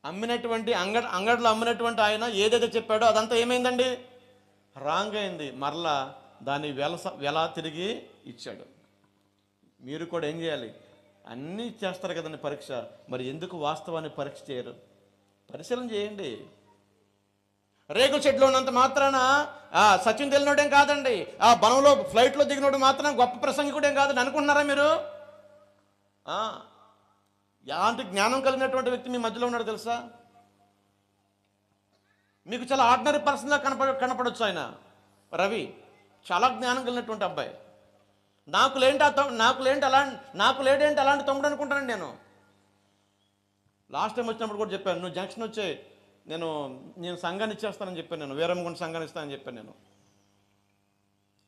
[SPEAKER 1] అమ్మినటువంటి అంగడిలో అమ్మినటువంటి ఆయన ఏదైతే చెప్పాడో అదంతా ఏమైందండి, రాంగ్ అయింది. మరలా దాన్ని వెల తిరిగి ఇచ్చాడు. మీరు కూడా ఏం చేయాలి, అన్నీ చేస్తారు కదండి పరీక్ష, మరి ఎందుకు వాస్తవాన్ని పరీక్ష చేయరు? పరిశీలన చేయండి. రేకుల షెడ్లో ఉన్నంత మాత్రాన సచిన్ తెలినోడేం కాదండి, ఆ బలంలో ఫ్లైట్లో దిగినోడు మాత్రం గొప్ప ప్రసంగికుడేం కాదండి అనుకుంటున్నారా మీరు? ఎలాంటి జ్ఞానం కలిగినటువంటి వ్యక్తి మీ మధ్యలో ఉన్నాడు తెలుసా? మీకు చాలా ఆర్డినరీ పర్సన్గా కనపడవచ్చు ఆయన. రవి చాలా జ్ఞానం కలిగినటువంటి అబ్బాయి. నాకు లేడేంటి అలాంటి తమ్ముడు అనుకుంటానండి నేను. లాస్ట్ టైం వచ్చినప్పుడు కూడా చెప్పాను, నువ్వు జంక్షన్ వచ్చే నేను సంఘాన్ని ఇచ్చేస్తానని చెప్పాను, నేను వీరమ్మగుండ సంఘాన్ని ఇస్తానని చెప్పాను నేను.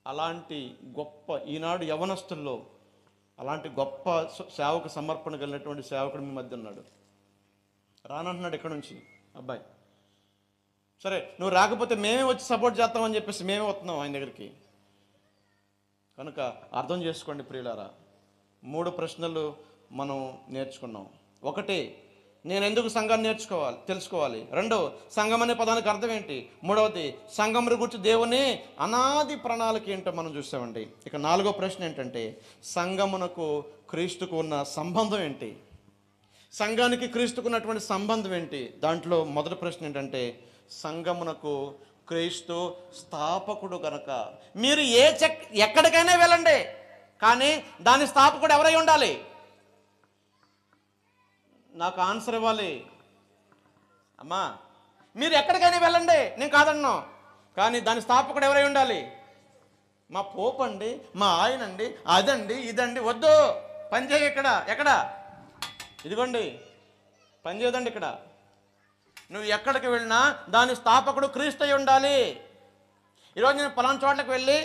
[SPEAKER 1] అలాంటి గొప్ప ఈనాడు యవనస్తుల్లో అలాంటి గొప్ప సేవకు సమర్పణ కలిగినటువంటి సేవకుడు మీ మధ్య ఉన్నాడు. రానంటున్నాడు ఇక్కడ నుంచి అబ్బాయి. సరే నువ్వు రాకపోతే మేమే వచ్చి సపోర్ట్ చేస్తామని చెప్పేసి మేమే వస్తున్నాం ఆయన దగ్గరికి. కనుక అర్థం చేసుకోండి ప్రియులారా, 3 ప్రశ్నలు మనం నేర్చుకున్నాం. 1, నేను ఎందుకు సంఘాన్ని తెలుసుకోవాలి. 2, సంఘం అనే పదానికి అర్థం ఏంటి. 3వది, సంఘమును గురించి దేవుని అనాది ప్రణాళిక ఏంటో మనం చూసామండి. ఇక 4వ ప్రశ్న ఏంటంటే, సంఘమునకు క్రీస్తుకు ఉన్న సంబంధం ఏంటి, సంఘానికి క్రీస్తుకు ఉన్నటువంటి సంబంధం ఏంటి. దాంట్లో మొదటి ప్రశ్న ఏంటంటే, సంఘమునకు క్రీస్తు స్థాపకుడు గనక మీరు ఎక్కడికైనా వెళ్ళండి, కానీ దాని స్థాపకుడు ఎవరై ఉండాలి? నాకు ఆన్సర్ ఇవ్వాలి అమ్మా. మీరు ఎక్కడికైనా వెళ్ళండి, నేను కాదన్నా, కానీ దాని స్థాపకుడు ఎవరై ఉండాలి? మా పోప్ అండి, మా ఆయన అండి, అదండి ఇదండి వద్దు. పనిచేయ ఎక్కడ ఇదిగోండి పనిచేయదండి ఇక్కడ. నువ్వు ఎక్కడికి వెళ్ళినా దాని స్థాపకుడు క్రీస్తు అయి ఉండాలి. ఈరోజు నేను పలానా చోట్లకి వెళ్ళి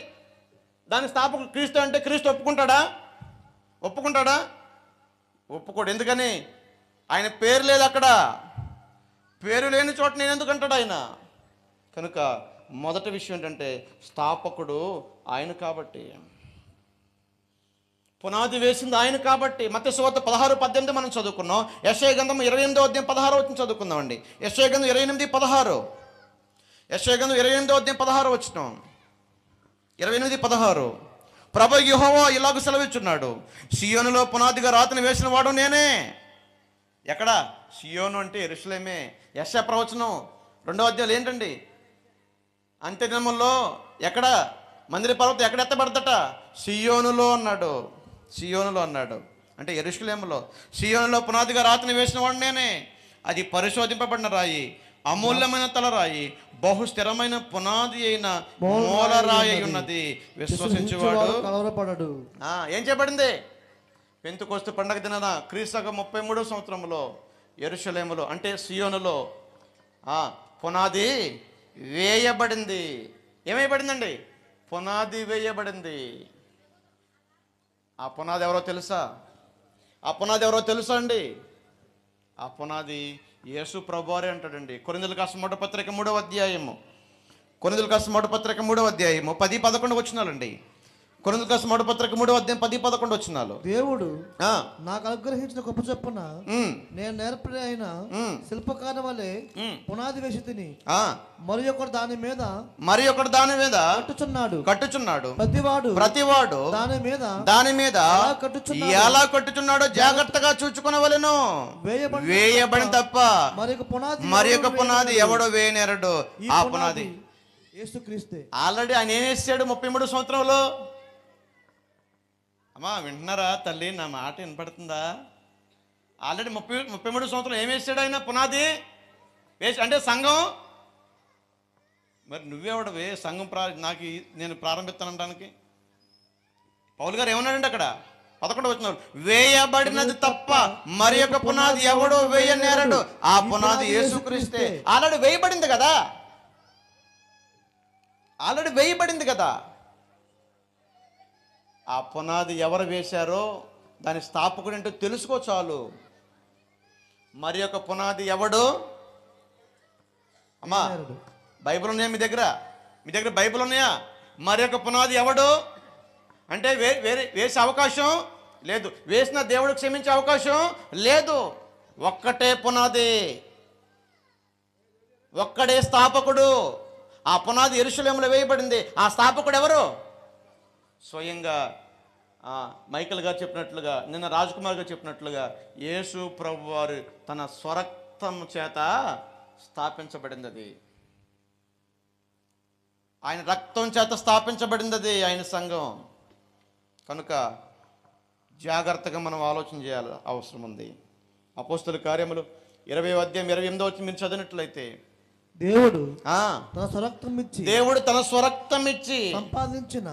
[SPEAKER 1] దాని స్థాపకుడు క్రీస్తు అంటే క్రీస్తు ఒప్పుకుంటాడా? ఒప్పుకోడు. ఎందుకని? ఆయన పేరు లేదు అక్కడ. పేరు లేని చోట నేను ఎందుకు అంటాడు ఆయన? కనుక మొదటి విషయం ఏంటంటే, స్థాపకుడు ఆయన కాబట్టి, పునాది వేసింది ఆయన కాబట్టి. మత్తయి సువార్త 16:18 మనం చదువుకున్నాం. యెషయా గ్రంథం 28వ అధ్యాయం 16వ వచనం చదువుకుందామండి. యెషయా గ్రంథం 28:16. యెషయా గ్రంథం 28వ అధ్యాయం 16వ వచనం. 28:16. ప్రభువు యెహోవా ఇలాగ సెలవిచ్చున్నాడు, సియోనులో పునాదిగా రాతిని వేసిన వాడు నేనే. ఎక్కడ? సియోను అంటే యెరూషలేమే. యెషయా ప్రవచనం 2వ అధ్యాయం ఏంటండి? అంత్యదినముల్లో ఎక్కడ మందిర పర్వతం ఎక్కడ ఎత్తబడదట? సియోనులో అన్నాడు. అంటే యెరూషలేములో. సియోనులో పునాదిగా రాతిని వేసిన వాడు నేనే. అది పరిశోధింపబడిన రాయి, అమూల్యమైన తలరాయి, బహు స్థిరమైన పునాది అయిన మూలరాయి ఉన్నది, విశ్వసించువాడు
[SPEAKER 2] కలవరపడడు.
[SPEAKER 1] ఏం చేయబడింది? పెంతెకొస్తు పండగ దినాన క్రీస్తు 33వ సంవత్సరంలో యెరూషలేములో అంటే సియోనులో పునాది వేయబడింది. ఏమైబడిందండి? పునాది వేయబడింది. ఆ పునాది ఎవరో తెలుసా? అండి? ఆ పునాది యేసు ప్రభువారే అంటాడండి. కొరింథీయులకు రాసిన మొదటి పత్రిక 3వ అధ్యాయము. 10-11 వచనాలండి. కొరింథీయులకు రాసిన మొదటి పత్రిక 3వ అధ్యాయం 10-11 వచనాలు.
[SPEAKER 2] దేవుడు నాకు అనుగ్రహించిన గొప్ప చొప్పున నేను నేర్పడి అయిన శిల్పకారుని వలె పునాది వేసి తిని మరి ఒకడు దాని మీద కట్టుచున్నాడు. ప్రతివాడు దాని మీద ఎలా కట్టుచున్నాడో జాగ్రత్తగా చూచుకొనవలెను. వేయబడి తప్ప మరి ఒక పునాది ఎవడో వేయనేరడు. ఆ పునాది యేసుక్రీస్తే.
[SPEAKER 1] ఆల్రెడీ ఆయన ఏం వేసాడు 33 సంవత్సరంలో? అమ్మా వింటున్నారా తల్లి? నా మాట వినపడుతుందా? ఆల్రెడీ 33 సంవత్సరం ఏం వేసాడు ఆయన? పునాది వేసి అంటే సంఘం. మరి నువ్వేవాడవే సంఘం నేను ప్రారంభిస్తానడానికి? పౌలు గారు ఏమన్నాడండి అక్కడ 11 వచనం, వేయబడినది తప్ప మరి ఒక పునాది ఎవడో వేయనేరడు. ఆ పునాది యేసుక్రీస్తే. ఆల్రెడీ వేయబడింది కదా. ఆ పునాది ఎవరు వేశారో దాని స్థాపకుడు ఏంటో తెలుసుకో చాలు. మరి యొక్క పునాది ఎవడు? అమ్మా బైబిల్ ఉన్నాయా మీ దగ్గర బైబిల్ ఉన్నాయా? మరి యొక్క పునాది ఎవడు అంటే వేసే అవకాశం లేదు, వేసిన దేవుడు క్షమించే అవకాశం లేదు. ఒక్కటే పునాది, ఒక్కడే స్థాపకుడు. ఆ పునాది యెరూషలేములో వేయబడింది. ఆ స్థాపకుడు ఎవరు? స్వయంగా మైకేల్ గారు చెప్పినట్లుగా, నిన్న రాజ్కుమార్ గారు చెప్పినట్లుగా, యేసు ప్రభువారు తన స్వరక్తం చేత స్థాపించబడింది. అది ఆయన రక్తం చేత స్థాపించబడింది, అది ఆయన సంఘం. కనుక జాగ్రత్తగా మనం ఆలోచన చేయాలి, అవసరం ఉంది. అపోస్తలుల కార్యములు 20వ అధ్యాయం 28వ వచనం మీరు చదివినట్లయితే, దేవుడు తన స్వరక్తం ఇచ్చి
[SPEAKER 2] సంపాదించిన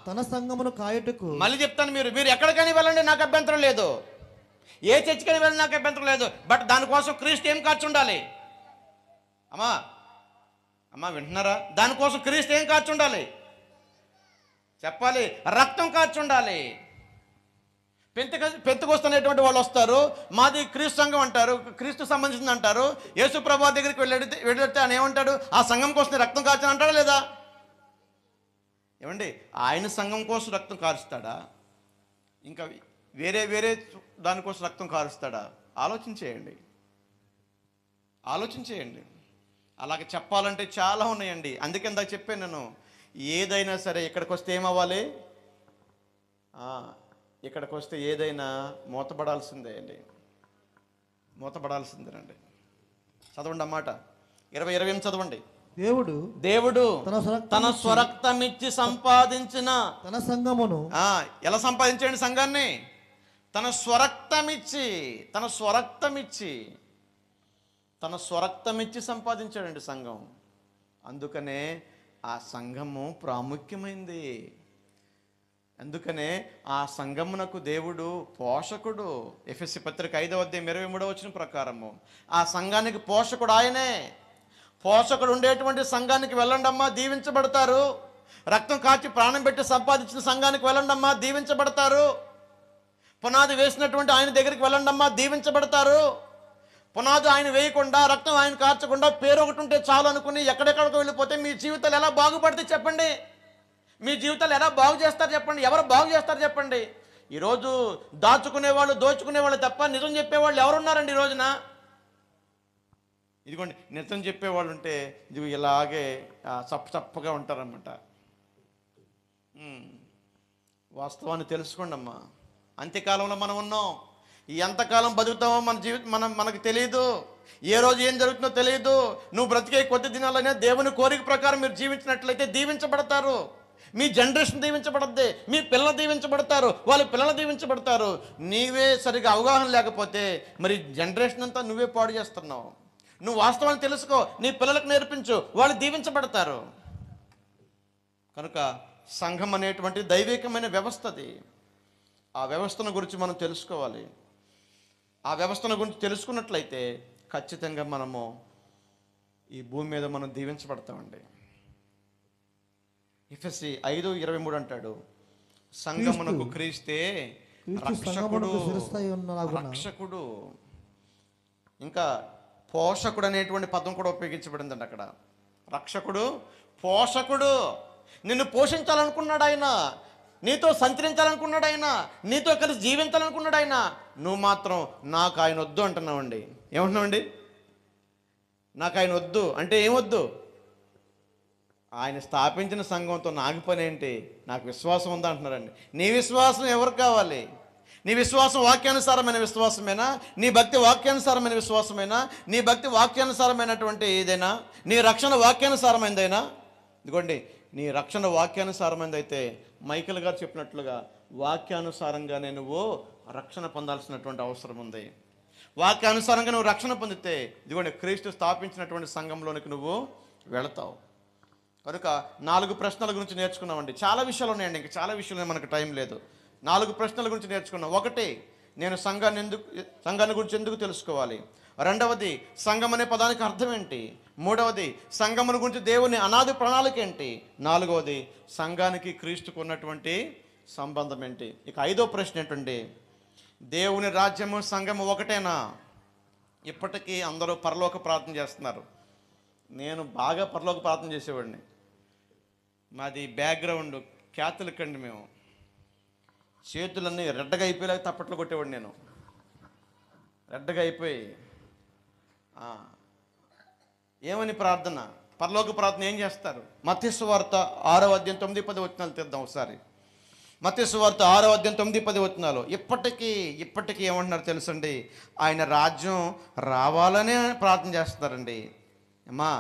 [SPEAKER 2] తన సంఘమును కాయుటకు.
[SPEAKER 1] మళ్ళీ చెప్తాను, మీరు ఎక్కడికైనా వెళ్ళండి, నాకు అభ్యంతరం లేదు. ఏ చర్చికైనా వెళ్ళండి, నాకు అభ్యంతరం లేదు. బట్ దానికోసం క్రీస్తు ఏం ఖర్చు ఉండాలి? అమ్మా వింటున్నారా? దానికోసం క్రీస్తు ఏం ఖర్చు ఉండాలి చెప్పాలి? రక్తం ఖర్చు ఉండాలి. పెంతెకొస్తున్నటువంటి వాళ్ళు వస్తారు, మాది క్రీస్తు సంఘం అంటారు, క్రీస్తు సంబంధించింది అంటారు. యేసు ప్రభువు దగ్గరికి వెళ్ళితే ఆయన ఏమంటాడు? ఆ సంఘం కోసం రక్తం కార్చని అంటాడా లేదా? ఏమండి, ఆయన సంఘం కోసం రక్తం కారుస్తాడా? ఇంకా వేరే దానికోసం రక్తం కారుస్తాడా? ఆలోచించేయండి. అలాగే చెప్పాలంటే చాలా ఉన్నాయండి. అందుకే ఇందాక చెప్పాను నేను, ఏదైనా సరే ఇక్కడికి వస్తే ఏమవ్వాలి? ఇక్కడికి వస్తే ఏదైనా మూతపడాల్సిందే అండి, మూతపడాల్సిందేనండి. చదవండి అన్నమాట, 20:28 చదవండి. దేవుడు తన స్వరక్తం ఇచ్చి సంపాదించిన
[SPEAKER 2] తన సంఘమును.
[SPEAKER 1] ఎలా సంపాదించండి సంఘాన్ని? తన స్వరక్తం ఇచ్చి సంపాదించాడండి సంఘం. అందుకనే ఆ సంఘము ప్రాముఖ్యమైంది. అందుకనే ఆ సంఘమునకు దేవుడు పోషకుడు. ఎఫెసీ పత్రిక 5వ అధ్యాయం 23వ వచనం ప్రకారము ఆ సంఘానికి పోషకుడు ఆయనే. పోషకుడు ఉండేటువంటి సంఘానికి వెళ్ళండమ్మా, దీవించబడతారు. రక్తం కాచి ప్రాణం పెట్టి సంపాదించిన సంఘానికి వెళ్ళండమ్మా, దీవించబడతారు. పునాది వేసినటువంటి ఆయన దగ్గరికి వెళ్ళండమ్మా, దీవించబడతారు. పునాది ఆయన వేయకుండా, రక్తం ఆయన కార్చకుండా, పేరు ఒకటి ఉంటే చాలు అనుకుని ఎక్కడెక్కడికి వెళ్ళిపోతే మీ జీవితాలు ఎలా బాగుపడతాయి చెప్పండి? మీ జీవితాలు ఎలా బాగు చేస్తారు చెప్పండి? ఎవరు బాగు చేస్తారు చెప్పండి? ఈరోజు దాచుకునేవాళ్ళు, దోచుకునేవాళ్ళు తప్ప నిజం చెప్పేవాళ్ళు ఎవరున్నారండి ఈ రోజున? ఇదిగోండి, నిజం చెప్పేవాళ్ళు ఉంటే ఇది ఇలాగే చప్పగా ఉంటారన్నమాట. వాస్తవాన్ని తెలుసుకోండి అమ్మా. అంత్యకాలంలో మనం ఉన్నాం. ఎంతకాలం బతుకుతామో మనకు తెలియదు. ఏ రోజు ఏం జరుగుతుందో తెలియదు. నువ్వు బ్రతికే కొద్ది దినాలైనా దేవుని కోరిక ప్రకారం మీరు జీవించినట్లయితే దీవించబడతారు. మీ జనరేషన్ దీవించబడద్ది, మీ పిల్లలు దీవించబడతారు, వాళ్ళ పిల్లలు దీవించబడతారు. నీవే సరిగా అవగాహన లేకపోతే మరి జనరేషన్ అంతా నువ్వే పాడు చేస్తున్నావు. నువ్వు వాస్తవాన్ని తెలుసుకో, నీ పిల్లలకు నేర్పించు, వాళ్ళు దీవించబడతారు. కనుక సంఘం అనేటువంటి దైవికమైన వ్యవస్థది. ఆ వ్యవస్థను గురించి మనం తెలుసుకోవాలి. ఆ వ్యవస్థను గురించి తెలుసుకున్నట్లయితే ఖచ్చితంగా మనము ఈ భూమి మీద మనం దీవించబడతామండి. ఎఫెసీ 5:23 అంటాడు, సంఘమునకు క్రీస్తే రక్షకుడు. ఇంకా పోషకుడు అనేటువంటి పదం కూడా ఉపయోగించబడిందండి అక్కడ. రక్షకుడు, పోషకుడు. నిన్ను పోషించాలనుకున్నాడు ఆయన, నీతో సంచరించాలనుకున్నాడు ఆయన, నీతో కలిసి జీవించాలనుకున్నాడు ఆయన. నువ్వు మాత్రం నాకు ఆయన వద్దు అంటున్నావండి. ఏమంటున్నావండి? నాకు ఆయన వద్దు అంటే ఏమొద్దు? ఆయన స్థాపించిన సంఘంతో నాకు పని ఏంటి? నాకు విశ్వాసం ఉందా అంటున్నారండి. నీ విశ్వాసం ఎవరికి కావాలి? నీ విశ్వాసం వాక్యానుసారమైన విశ్వాసమేనా? నీ భక్తి వాక్యానుసారమైన విశ్వాసమేనా? నీ భక్తి వాక్యానుసారమైనటువంటి ఏదైనా? నీ రక్షణ వాక్యానుసారమైనదైనా? ఇదిగోండి, నీ రక్షణ వాక్యానుసారమైనది అయితే మైకేల్ గారు చెప్పినట్లుగా వాక్యానుసారంగానే నువ్వు రక్షణ పొందాల్సినటువంటి అవసరం ఉంది. వాక్యానుసారంగా నువ్వు రక్షణ పొందితే ఇదిగోండి క్రీస్తు స్థాపించినటువంటి సంఘంలోనికి నువ్వు వెళతావు. కనుక 4 ప్రశ్నల గురించి నేర్చుకున్నామండి. చాలా విషయాలు ఉన్నాయండి, ఇంకా చాలా విషయాలు మనకు టైం లేదు. 4 ప్రశ్నల గురించి నేర్చుకున్నాం. 1, నేను సంఘాన్ని గురించి ఎందుకు తెలుసుకోవాలి? 2వది, సంఘం అనే పదానికి అర్థం ఏంటి? 3వది, సంఘమును గురించి దేవుని అనాది ప్రణాళిక ఏంటి? 4వది, సంఘానికి క్రీస్తుకు ఉన్నటువంటి సంబంధం ఏంటి? ఇక 5వ ప్రశ్న ఏంటండి? దేవుని రాజ్యము సంఘము ఒకటేనా? ఇప్పటికీ అందరూ పరలోక ప్రార్థన చేస్తున్నారు. నేను బాగా పరలోక ప్రార్థన చేసేవాడిని. మాది బ్యాక్గ్రౌండ్ క్యాథలిక్ అండి. మేము చేతులన్నీ రెడ్డగా అయిపోయేలాగా తప్పట్లు కొట్టేవాడిని. నేను రెడ్డగా అయిపోయి ఏమని ప్రార్థన, పరలోక ప్రార్థన ఏం చేస్తారు? మత్తయి సువార్త 6వ అధ్యాయం 9-10 వచనాలు తెద్దాం ఒకసారి. మత్తయి సువార్త 6వ అధ్యాయం 9-10 వచనాలు. ఇప్పటికీ ఏమంటున్నారు తెలుసండి? ఆయన రాజ్యం రావాలనే ప్రార్థన చేస్తున్నారండి. అమ్మా,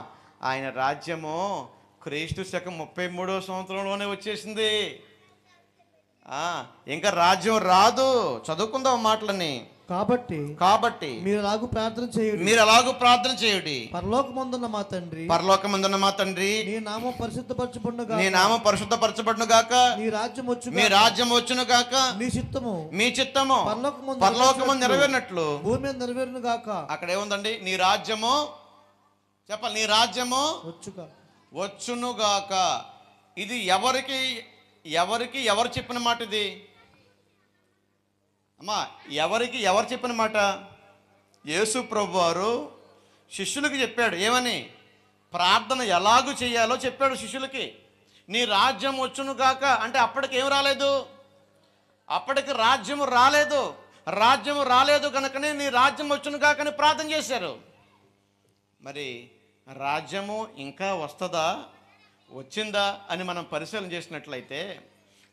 [SPEAKER 1] ఆయన రాజ్యము క్రీస్తు శకం 33వ సంవత్సరంలోనే వచ్చేసింది. ఇంకా రాజ్యం రాదు. చదువుకుందాం మాటలని. కాబట్టి
[SPEAKER 2] మీరు అలాగూ
[SPEAKER 1] ప్రార్థన చేయుడి.
[SPEAKER 2] పరలోకమందున్న మా తండ్రి, నీ నామం పరిశుద్ధపరచబడును గాక, నీ రాజ్యం వచ్చును గాక, మీ చిత్తము పరలోకమందు నెరవేరినట్లు భూమి మీద నెరవేరును గాక. అక్కడ ఏముందండి? నీ రాజ్యము చెప్పాలి. నీ రాజ్యము వచ్చును గాక. ఇది ఎవరు చెప్పిన మాట? ఇది అమ్మా, ఎవరు చెప్పిన మాట? యేసు ప్రభువారు శిష్యులకి చెప్పాడు. ఏమని? ప్రార్థన ఎలాగూ చేయాలో చెప్పాడు శిష్యులకి. నీ రాజ్యం వచ్చును గాక అంటే అప్పటికి ఏం రాలేదు? అప్పటికి రాజ్యము రాలేదు కనుకనే నీ రాజ్యం వచ్చును గాక అని ప్రార్థన చేశారు. మరి రాజ్యము ఇంకా వస్తుందా, వచ్చిందా అని మనం పరిశీలన చేసినట్లయితే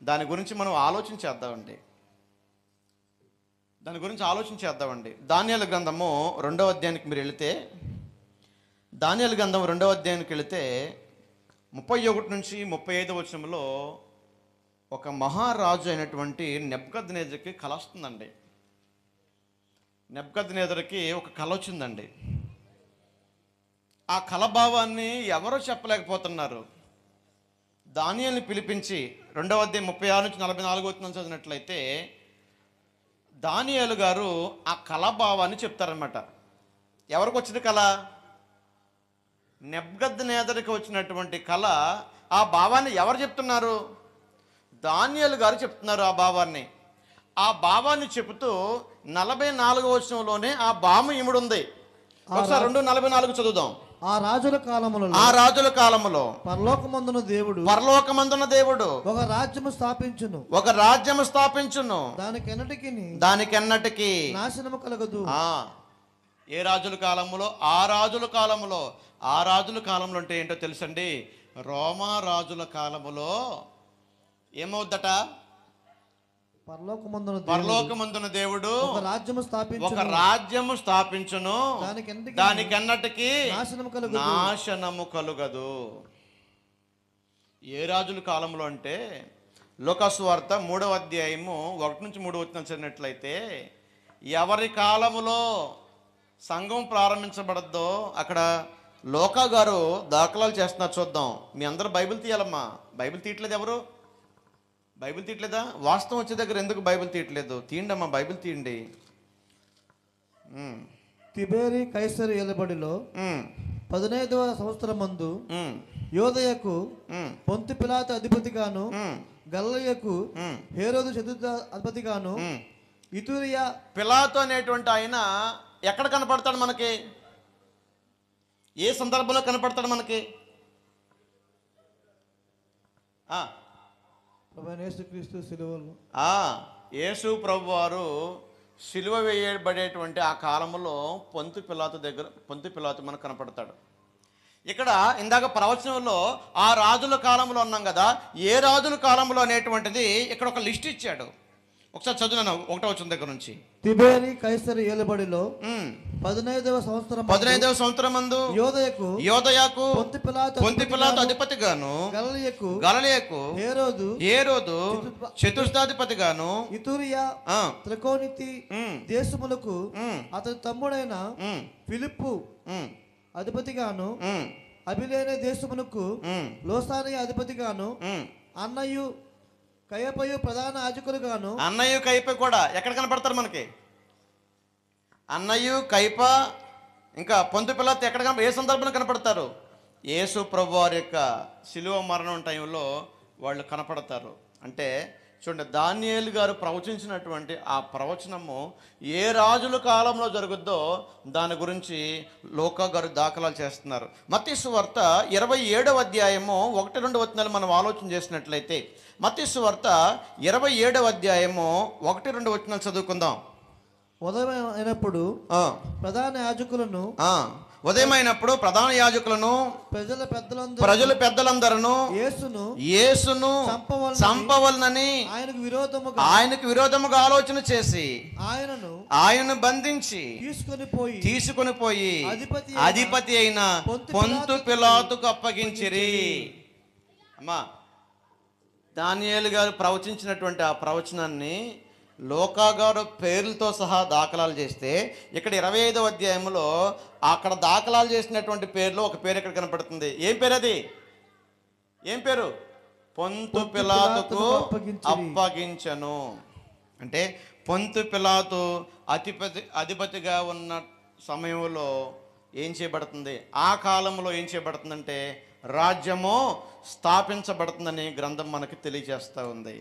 [SPEAKER 2] దాని గురించి మనం ఆలోచించేద్దామండి. దానియేలు గ్రంథము 2వ అధ్యాయానికి మీరు వెళితే, దానియేలు గ్రంథం 2వ అధ్యాయానికి వెళితే 31 నుంచి 35 వచనంలో ఒక మహారాజు అయినటువంటి నెబుకద్నెజరుకి కల వస్తుందండి. నెబుకద్నెజరుకి ఒక కల వచ్చిందండి. ఆ కలభావాన్ని ఎవరో చెప్పలేకపోతున్నారు. దానియేలుని పిలిపించి 2వ అధ్యాయం 36 నుంచి 44 వచనం చదివినట్లయితే దానియేలు గారు ఆ కలభావాన్ని చెప్తారనమాట. ఎవరికి వచ్చింది కళ? నెబుకద్నెజరుకి వచ్చినటువంటి కళ. ఆ భావాన్ని ఎవరు చెప్తున్నారు? దానియేలు గారు చెప్తున్నారు. ఆ భావాన్ని చెబుతూ 44వ వచనంలోనే ఆ భావం ఇముడుంది. ఒకసారి 2:44 చదువుదాం. ఆ రాజుల కాలములో పరలోకమందున దేవుడు ఒక రాజ్యము స్థాపించును, దానికెన్నటికి నాశనము కలగదు.
[SPEAKER 1] ఏ రాజుల కాలములో? ఆ రాజుల కాలంలో అంటే ఏంటో తెలుసండి? రోమా రాజుల కాలములో ఏమవుద్దట? పరలోకమందున దేవుడు ఒక రాజ్యము స్థాపించును, దానికెన్నటికి నాశనము కలుగదు. ఏ రాజుల కాలంలో అంటే లూకాసు వార్త 3వ అధ్యాయము 1 నుంచి 3 వచనం చదివినట్లయితే ఎవరి కాలములో సంఘం ప్రారంభించబడద్దో అక్కడ లోకా గారు దాఖలాలు చేస్తున్నారు. చూద్దాం. మీ అందరూ బైబిల్ తీయాలమ్మా. బైబిల్ తీయట్లేదు ఎవరు? బైబిల్ తీయట్లేదా? వాస్తవం వచ్చే దగ్గర ఎందుకు బైబిల్ తీయట్లేదు? తీయండమ్మా, బైబిల్ తీయండి.
[SPEAKER 2] తిబెరీ కైసరు ఏలుబడిలో 15వ సంవత్సరం మందు యోదయకు పొంతి పిలాతు అధిపతిగాను, గలిలయకు హేరోదు చతుర్థ అధిపతిగాను, ఇతురియా.
[SPEAKER 1] పిలాతు అనేటువంటి ఆయన ఎక్కడ కనపడతాడు మనకి? ఏ సందర్భంలో కనపడతాడు మనకి? యేసు ప్రభు వారు సిలువ వేయబడేటువంటి ఆ కాలంలో పొంతి పిలాతు మనకు కనపడతాడు. ఇక్కడ ఇందాక ప్రవచనంలో ఆ రాజుల కాలంలో ఉన్నాం కదా, ఏ రాజుల కాలంలో అనేటువంటిది ఇక్కడ ఒక లిస్ట్ ఇచ్చాడు. ఒకసారి చదువున్నాను 1వ వచనం దగ్గర నుంచి.
[SPEAKER 2] తిబెరీ కైసరు ఏలుబడిలో 15వ సంవత్సరం మందు యోదయకు పొంతి పిలాతు అధిపతిగాను, గలిలయకు హేరోదు చతుర్థాధిపతిగాను, ఇతురియా త్రకోనితి దేశములకు అతని తమ్ముడైన ఫిలిప్పు అధిపతిగాను, అబిలేనే దేశమునకు లోసానియ అధిపతిగాను, అన్నయు కయపయు ప్రధాన యాజకులుగాను.
[SPEAKER 1] అన్నయ్య కైప కూడా ఎక్కడ కనపడతారు మనకి? అన్నయ్య కైప ఇంకా పొంతి పిలాతు ఎక్కడ ఏ సందర్భంలో కనపడతారు? యేసు ప్రభు వారి యొక్క శిలువ మరణం టైంలో వాళ్ళు కనపడతారు. అంటే చూడండి, దానియేలు గారు ప్రవచించినటువంటి ఆ ప్రవచనము ఏ రాజుల కాలంలో జరుగుద్దో దాని గురించి లోకా గారు దాఖలాలు చేస్తున్నారు. మత్తయి సువార్త 27వ అధ్యాయము 1-2 వచనాలు మనం ఆలోచన చేసినట్లయితే, మత్తయి సువార్త 27వ అధ్యాయము 1-2 వచనాలు చదువుకుందాం.
[SPEAKER 2] ఉదయం అయినప్పుడు ప్రధాన యాజకులను
[SPEAKER 1] ఉదయమైనప్పుడు ప్రధాన యాజకులను ప్రజల పెద్దలందరూ యేసును చంపవలనని ఆయనకు విరోధముగా ఆలోచన చేసి ఆయనను బంధించి తీసుకొని పోయి అధిపతి అయిన పొంతు పిలాతుకు అప్పగించిరి. అమ్మా, దానియేలు గారు ప్రవచించినటువంటి ఆ ప్రవచనాన్ని లోకా గారు పేర్లతో సహా దాఖలాలు చేస్తే, ఇక్కడ 25వ అధ్యాయంలో అక్కడ దాఖలాలు చేసినటువంటి పేర్లు ఒక పేరు ఇక్కడ కనపడుతుంది. ఏం పేరు అది? ఏం పేరు? పొంతు పిలాతుకు అప్పగించను. అంటే పొంతు పిలాతు అధిపతిగా ఉన్న సమయంలో ఏం చేయబడుతుంది? ఆ కాలంలో ఏం చేయబడుతుందంటే రాజ్యము స్థాపించబడుతుందని గ్రంథం మనకి తెలియజేస్తూ ఉంది.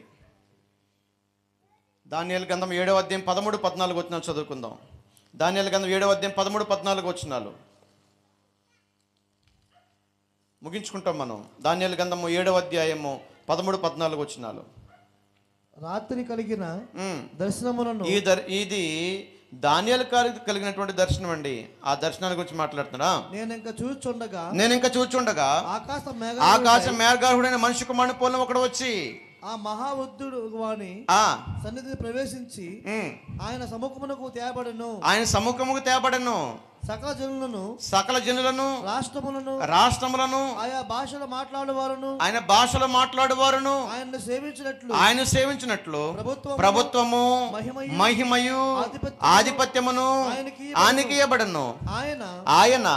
[SPEAKER 1] దానియేలు గ్రంథం 7వ అధ్యాయం 13-14 వచనాలు చదువుకుందాం. దానియేలు గ్రంథం 7వ అధ్యాయం 13-14 వచనాలు ముగించుకుంటాం మనం. దానియేలు గ్రంథము 7వ అధ్యాయము 13-14 వచనాలు.
[SPEAKER 2] రాత్రి కలిగిన దర్శనములను
[SPEAKER 1] ఇది దానియేలు గారికి కలిగినటువంటి దర్శనం అండి. ఆ దర్శనాల గురించి మాట్లాడుతున్నా. నేను ఇంకా చూచుండగా ఆకాశ మేఘారుడైన మనిషి కుమారుని పోలిన ఒకడు వచ్చి
[SPEAKER 2] ఆ మహావృద్ధుడు వాని సన్నిధిని ప్రవేశించి ఆయన సముఖమునకు తేబడను సకల జనులను రాష్ట్రములను ఆయా భాషలు మాట్లాడువారును ఆయన సేవించినట్లు ప్రభుత్వము మహిమయు ఆధిపత్యమును ఆయనకి ఇవ్వబడను. ఆయన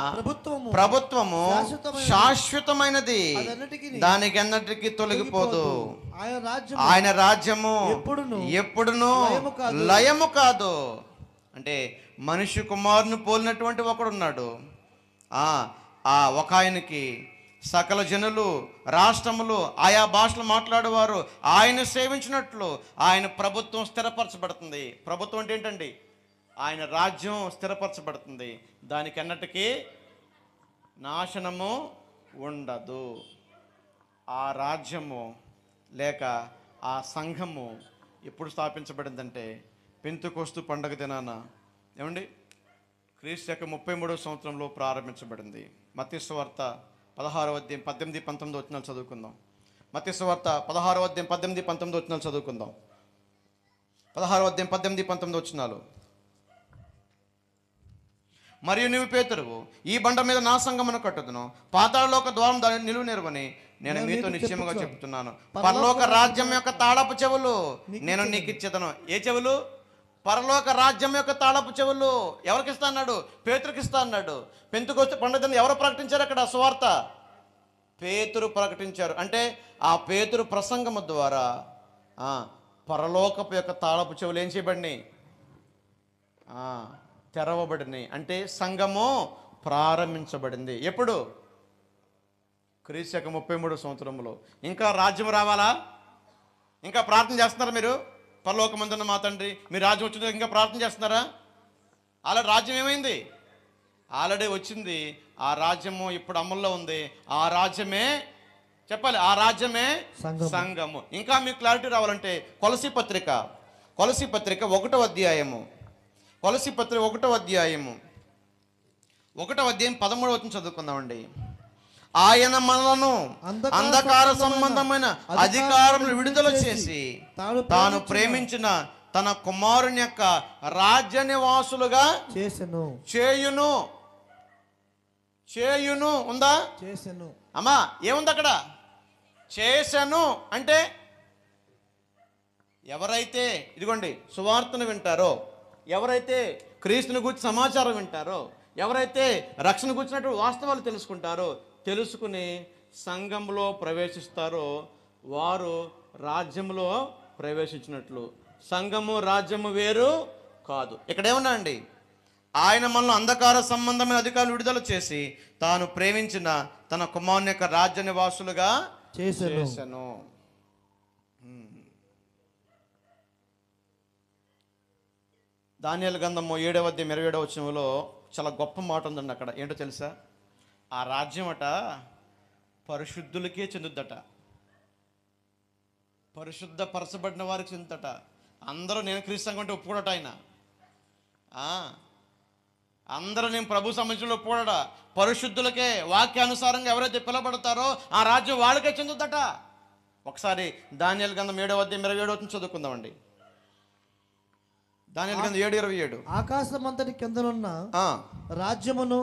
[SPEAKER 2] ప్రభుత్వము శాశ్వతమైనది, దానికి అన్నిటికీ తొలగిపోదు. ఆయన రాజ్యము ఎప్పుడును లయము కాదు. అంటే మనిషి కుమారుని పోలినటువంటి ఒకడున్నాడు. ఒక ఆయనకి సకల జనులు రాష్ట్రములు ఆయా భాషలు మాట్లాడేవారు ఆయన సేవించినట్లు ఆయన ప్రభుత్వం స్థిరపరచబడుతుంది. ప్రభుత్వం అంటే ఏంటండి? ఆయన రాజ్యం స్థిరపరచబడుతుంది. దానికి అన్నటికీ నాశనము ఉండదు. ఆ రాజ్యము లేక ఆ సంఘము ఎప్పుడు స్థాపించబడిందంటే పెంతెకోస్తు పండగ దినాన, ఏమండి, క్రీస్తు యొక్క 33వ సంవత్సరంలో ప్రారంభించబడింది. మత్తయి సువార్త 16వ అధ్యాయం 18-19 వచనాలు చదువుకుందాం. మత్తయి సువార్త 16వ అధ్యాయం 18-19 వచనాలు చదువుకుందాం. 16వ అధ్యాయం 18-19 వచనాలు. మరియు నీవు పేతురువు, ఈ బండ మీద నా సంఘమును కట్టుదును, పాతాళలోక ద్వారం దాన్ని నిలువ నెరవని నేను మీతో నిశ్చయముగా చెప్తున్నాను. పరలోక రాజ్యం యొక్క తాళపు చెవులు నేను నీకు ఇచ్చేదను. ఏ చెవులు? పరలోక రాజ్యం యొక్క తాళపు చెవులు ఎవరికి ఇస్తా అన్నాడు? పేతురుకి ఇస్తా అన్నాడు. పెంతెకోస్తు పండుగను ఎవరు ప్రకటించారు? అక్కడ సువార్త పేతురు ప్రకటించారు. అంటే ఆ పేతురు ప్రసంగము ద్వారా పరలోకపు యొక్క తాళపు చెవులు ఏం చేయబడినాయి? తెరవబడినాయి. అంటే సంఘము ప్రారంభించబడింది. ఎప్పుడు? క్రీస్తు యొక్క 33వ సంవత్సరంలో. ఇంకా రాజ్యం రావాలా? ఇంకా ప్రార్థన చేస్తున్నారా మీరు? పరలోకమందున్న మా తండ్రి మీ రాజ్యం వచ్చిందో ఇంకా ప్రార్థన చేస్తున్నారా? ఆల్రెడీ రాజ్యం ఏమైంది? ఆల్రెడీ వచ్చింది. ఆ రాజ్యము ఇప్పుడు అమల్లో ఉంది. ఆ రాజ్యమే చెప్పాలి, ఆ రాజ్యమే సంఘము. ఇంకా మీకు క్లారిటీ రావాలంటే కొలసీ పత్రిక 1వ అధ్యాయము 1వ అధ్యాయం 13వ వచనం చదువుకుందామండి. ఆయన మనలను అంధకార సంబంధమైన అధికారములు విడుదల చేసి తాను ప్రేమించిన తన కుమారుని యొక్క రాజ్య నివాసులుగా చేయును ఉందా? అమ్మా ఏముంది అక్కడ? చేసెను అంటే ఎవరైతే ఇదిగోండి సువార్తను వింటారో, ఎవరైతే క్రీస్తుని గురించి సమాచారం వింటారో, ఎవరైతే రక్షణ గురించినటువంటి వాస్తవాలు తెలుసుకుంటారో, తెలుసుకుని సంఘంలో ప్రవేశిస్తారో వారు రాజ్యంలో ప్రవేశించినట్లు. సంఘము రాజ్యము వేరు కాదు. ఇక్కడ ఏమన్నా అండి, ఆయన మనలో అంధకార సంబంధమైన అధికారులు విడుదల చేసి తాను ప్రేమించిన తన కుమారుని యొక్క రాజ్య నివాసులుగా చేసెను.
[SPEAKER 1] దానియేలు గ్రంథము 7:27 చాలా గొప్ప మాట ఉందండి అక్కడ. ఏంటో తెలుసా? ఆ రాజ్యం అట పరిశుద్ధులకే చెందుద్దట, పరిశుద్ధపరచబడిన వారికి చెందుతట. అందరూ నేను క్రీస్తు సంఘం అంటే ఒప్పుకోడట ఆయన. అందరూ నేను ప్రభు సంబంధించిన ఒప్పుకోడట. పరిశుద్ధులకే, వాక్యానుసారంగా ఎవరైతే పిలబడతారో ఆ రాజ్యం వాళ్ళకే చెందుద్దట. ఒకసారి దానియేలు గ్రంథం 7:27 చదువుకుందామండి. దానియేలు గ్రంథం 7:27.
[SPEAKER 2] ఆకాశమంతటి కిందనున్న రాజ్యమును,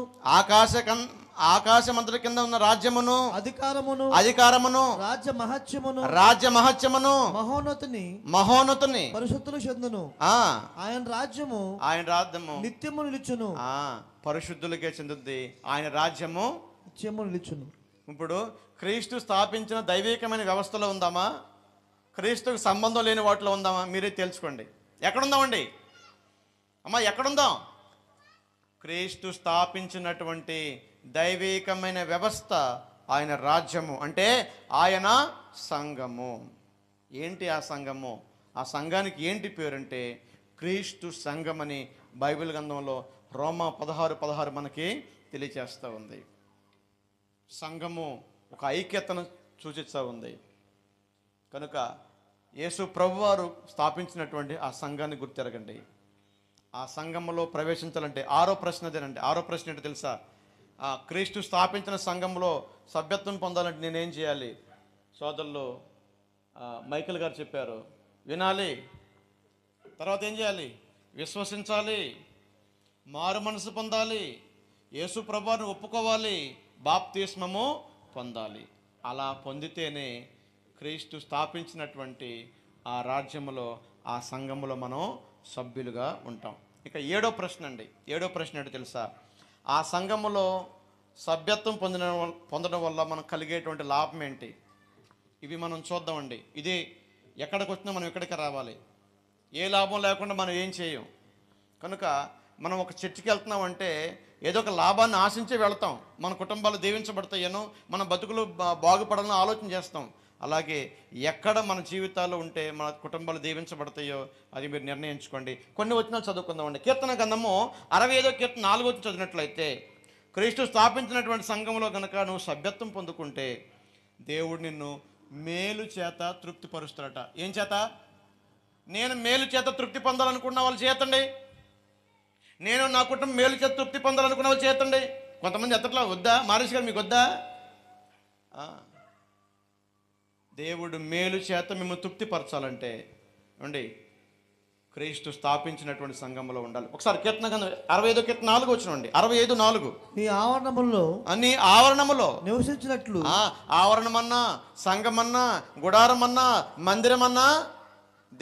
[SPEAKER 1] ఆకాశమంతటి కింద ఉన్న రాజ్యమును, అధికారమును, రాజ్య మహత్యమును, మహోన్నతిని
[SPEAKER 2] పరిశుద్ధులు చెందును. ఆయన రాజ్యము నిత్యము నిలుచును.
[SPEAKER 1] పరిశుద్ధులకే చెందుద్ది. ఆయన రాజ్యము
[SPEAKER 2] నిత్యము నిలుచును.
[SPEAKER 1] ఇప్పుడు క్రీస్తు స్థాపించిన దైవికమైన వ్యవస్థలో ఉందామా? క్రీస్తుకు సంబంధం లేని వాటిలో ఉందామా? మీరే తెలుసుకోండి. ఎక్కడుందామండి అమ్మా? ఎక్కడుందాం? క్రీస్తు స్థాపించినటువంటి దైవికమైన వ్యవస్థ ఆయన రాజ్యము, అంటే ఆయన సంఘము. ఏంటి ఆ సంఘము? ఆ సంఘానికి ఏంటి పేరంటే క్రీస్తు సంఘమని బైబిల్ గ్రంథంలో రోమా 16:16 మనకి తెలియచేస్తూ ఉంది. సంఘము ఒక ఐక్యతను సూచిస్తూ ఉంది. కనుక యేసు ప్రభువారు స్థాపించినటువంటి ఆ సంఘాన్ని గుర్తెరగండి. ఆ సంఘంలో ప్రవేశించాలంటే 6వ ప్రశ్న అదేనండి. 6వ ప్రశ్న ఏంటో తెలుసా? క్రీస్తు స్థాపించిన సంఘంలో సభ్యత్వం పొందాలంటే నేనేం చేయాలి? సోదరులు మైకేల్ గారు చెప్పారు, వినాలి, తర్వాత ఏం చేయాలి? విశ్వసించాలి, మారు మనసు పొందాలి, యేసు ప్రభువును ఒప్పుకోవాలి, బాప్తిస్మము పొందాలి. అలా పొందితేనే క్రీస్తు స్థాపించినటువంటి ఆ రాజ్యములో, ఆ సంఘములో మనం సభ్యులుగా ఉంటాం. ఇక 7వ ప్రశ్న అండి. 7వ ప్రశ్న ఏంటో తెలుసా? ఆ సంఘములో సభ్యత్వం పొందడం వల్ల మనకు కలిగేటువంటి లాభం ఏంటి? ఇవి మనం చూద్దామండి. ఇది ఎక్కడికి వచ్చినా మనం ఎక్కడికి రావాలి. ఏ లాభం లేకుండా మనం ఏం చేయం. కనుక మనం ఒక చర్చికి వెళ్తున్నామంటే ఏదో ఒక లాభాన్ని ఆశించే వెళ్తాం. మన కుటుంబాలు దీవించబడతాయనో, మన బతుకులు బాగుపడాలని ఆలోచన చేస్తాం. అలాగే ఎక్కడ మన జీవితాల్లో ఉంటే మన కుటుంబాలు దీవించబడతాయో అది మీరు నిర్ణయించుకోండి. కొన్ని వచనాలు చదువుకుందామండి. కీర్తన గ్రంథము 65వ కీర్తన 4వ వచనం చదివినట్లయితే, క్రీస్తు స్థాపించినటువంటి సంఘంలో కనుక నువ్వు సభ్యత్వం పొందుకుంటే దేవుడు నిన్ను మేలు చేత తృప్తిపరుస్తాడట. ఏం చేత? నేను మేలు చేత తృప్తి పొందాలనుకున్న వాళ్ళు చేతండి. నేను నా కుటుంబం మేలు చేత తృప్తి పొందాలనుకున్న వాళ్ళు చేతండి. కొంతమంది ఎత్తట్లా వద్దా? మారేష్ గారు మీకు వద్దా? దేవుడు మేలు చేత మేము తృప్తిపరచాలంటే అండి క్రీస్తు స్థాపించినటువంటి సంఘంలో ఉండాలి. ఒకసారి కీర్తన 65వ కీర్తన 4వ వచనం అండి. 65:4. నీ ఆవరణములో
[SPEAKER 2] నివసించినట్లు.
[SPEAKER 1] ఆవరణమన్నా, సంఘమన్నా, గుడారమన్నా, మందిరమన్నా,